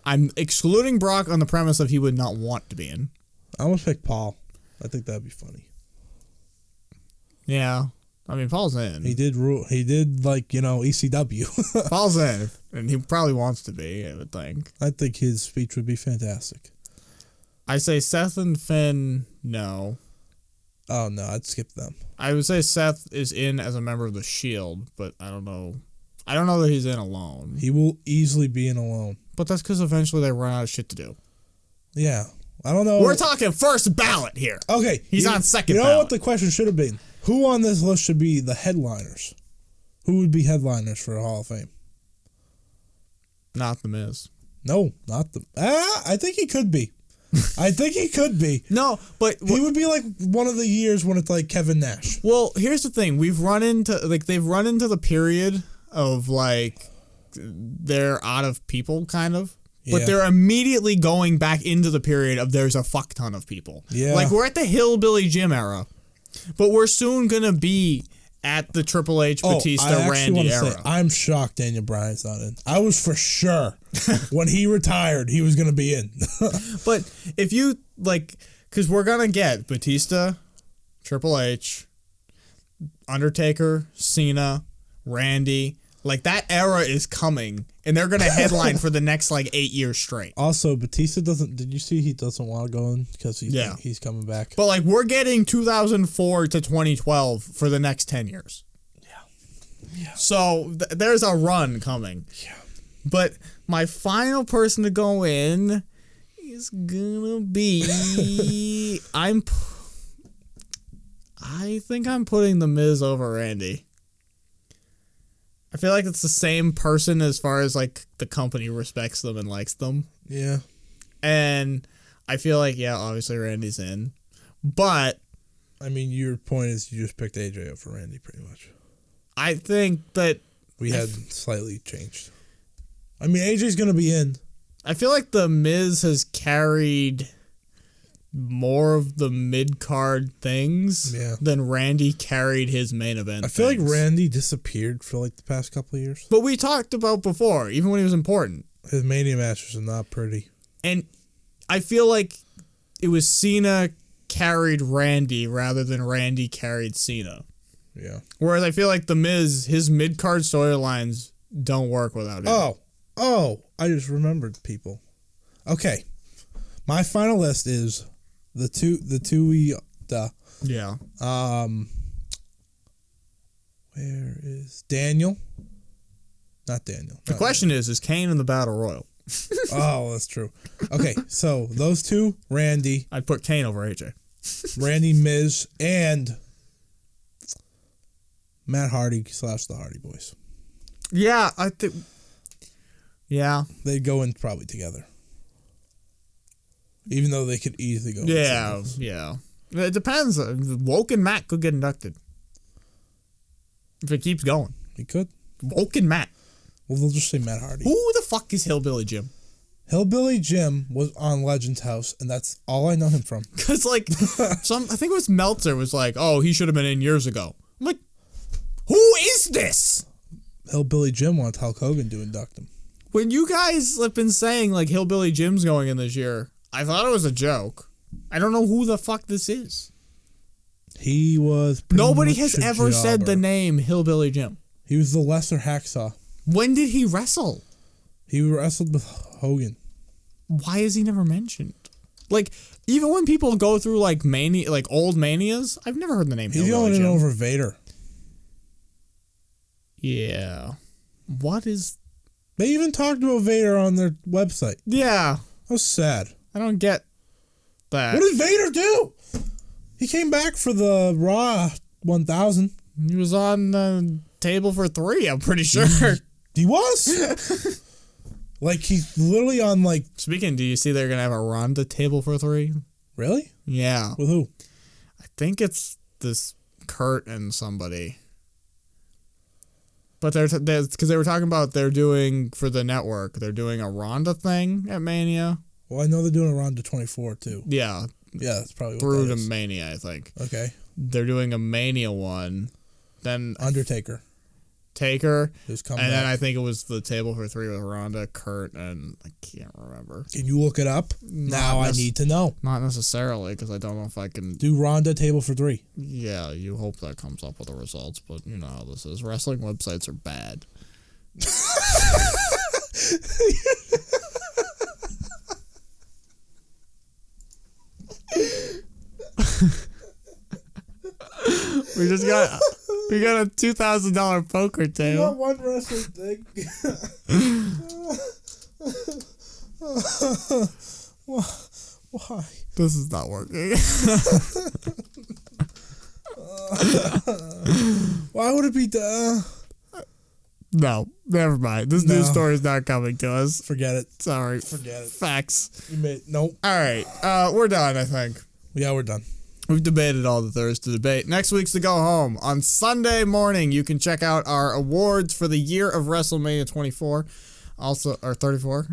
I'm excluding Brock on the premise of he would not want to be in. I almost pick Paul. I think that'd be funny. Yeah. I mean, Paul's in. He did like, ECW. Paul's in, and he probably wants to be, I would think. I think his speech would be fantastic. I say Seth and Finn, no. Oh, no, I'd skip them. I would say Seth is in as a member of the Shield, but I don't know. I don't know that he's in alone. He will easily be in alone. But that's because eventually they run out of shit to do. Yeah. I don't know. We're talking first ballot here. Okay. He's on second ballot. You know what the question should have been? Who on this list should be the headliners? Who would be headliners for a Hall of Fame? Not The Miz. No, not the... I think he could be. I think he could be. No, but... He would be like one of the years when it's like Kevin Nash. Well, here's the thing. They've run into the period of like they're out of people, kind of. But they're immediately going back into the period of there's a fuck ton of people. Yeah. Like, we're at the Hillbilly Jim era. But we're soon going to be at the Triple H, Batista, Randy era. I'm shocked Daniel Bryan's not in. I was for sure when he retired, he was going to be in. But if you, like, because we're going to get Batista, Triple H, Undertaker, Cena, Randy. Like, that era is coming, and they're going to headline for the next, 8 years straight. Also, Batista did you see he doesn't want to go in because he's coming back? But, we're getting 2004 to 2012 for the next 10 years. Yeah. So, there's a run coming. Yeah. But my final person to go in is going to be... I think I'm putting The Miz over Randy. I feel like it's the same person as far as, the company respects them and likes them. Yeah. And I feel like, obviously Randy's in. But... I mean, your point is you just picked AJ over Randy, pretty much. I think that... We had slightly changed. I mean, AJ's going to be in. I feel like The Miz has carried more of the mid-card things than Randy carried his main event. I feel like Randy disappeared for the past couple of years. But we talked about before, even when he was important. His Mania matches are not pretty. And I feel like it was Cena carried Randy rather than Randy carried Cena. Yeah. Whereas I feel like The Miz, his mid-card storylines don't work without him. Oh, I just remembered people. Okay. My final list is Yeah. Where is Daniel? Not Daniel. The question is Kane in the Battle Royal? Oh, that's true. Okay, so those two, Randy. I'd put Kane over AJ. Randy, Miz, and Matt Hardy / the Hardy Boys. Yeah, I think... Yeah. They'd go in probably together. Even though they could easily go. Yeah. It depends. Woke and Matt could get inducted. If it keeps going. He could. Woken Matt. Well, they'll just say Matt Hardy. Who the fuck is Hillbilly Jim? Hillbilly Jim was on Legends House, and that's all I know him from. Because, like, I think it was Meltzer was like, oh, he should have been in years ago. I'm like, who is this? Hillbilly Jim wanted Hulk Hogan to induct him. When you guys have been saying, like, Hillbilly Jim's going in this year, I thought it was a joke. I don't know who the fuck this is. He was Nobody has ever jobber. said the name Hillbilly Jim. He was the lesser hacksaw. When did he wrestle? He wrestled with Hogan. Why is he never mentioned? Like, even when people go through, like, mania, like old manias, I've never heard the name He's Hillbilly going in Jim. over Vader. Yeah. What is... They even talked about Vader on their website. Yeah. That was sad. I don't get that. What did Vader do? He came back for the Raw 1000. He was on the table for 3, I'm pretty sure. He was? Like, he's literally on, like... Speaking, do you see they're going to have a Ronda table for 3? Really? Yeah. With who? I think it's this Kurt and somebody. But they're because they were talking about they're doing, for the network, they're doing a Ronda thing at Mania. Well, I know they're doing a Ronda 24, too. Yeah. Yeah, that's probably what Through that to is. Mania, I think. Okay. They're doing a Mania one. Then Undertaker. Taker. Who's come And then back. I think it was the table for 3 with Ronda, Kurt, and I can't remember. Can you look it up? Now I need to know. Not necessarily, because I don't know if I can... Do Ronda table for 3. Yeah, you hope that comes up with the results, but you know how this is. Wrestling websites are bad. We got a $2,000 poker table. one wrestling thing. Why? This is not working. Why would it be No, never mind. This news story is not coming to us. Forget it. Sorry. Forget it. Facts. You made nope. All right. We're done, I think. Yeah, we're done. We've debated all that there is to debate. Next week's to go home. On Sunday morning, you can check out our awards for the year of WrestleMania 24. Also, or 34.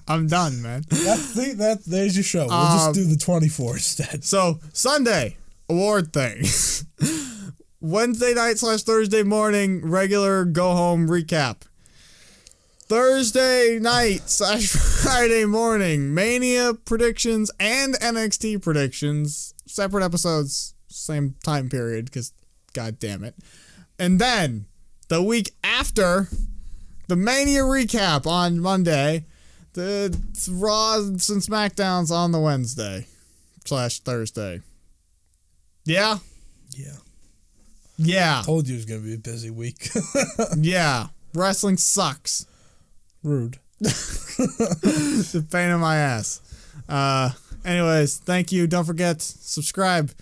I'm done, man. There's your show. We'll just do the 24 instead. So, Sunday, award thing. Wednesday night / Thursday morning, regular go-home recap. Thursday night / Friday morning, Mania predictions and NXT predictions. Separate episodes, same time period, because god damn it. And then, the week after, the Mania recap on Monday. The Raws and SmackDowns on the Wednesday / Thursday. Yeah? Yeah. Yeah. Told you it was going to be a busy week. Yeah. Wrestling sucks. Rude. It's a pain in my ass. Anyways, thank you. Don't forget, subscribe.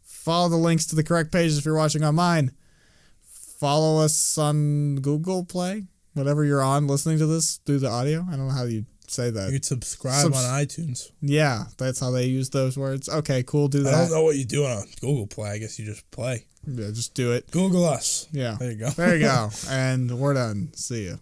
Follow the links to the correct pages if you're watching on mine. Follow us on Google Play. Whatever you're on listening to this, do the audio. I don't know how you say that. You could subscribe on iTunes. Yeah, that's how they use those words. Okay, cool. Do that. I don't know what you do on Google Play. I guess you just play. Yeah, just do it. Google us. Yeah. There you go. There you go. And we're done. See you.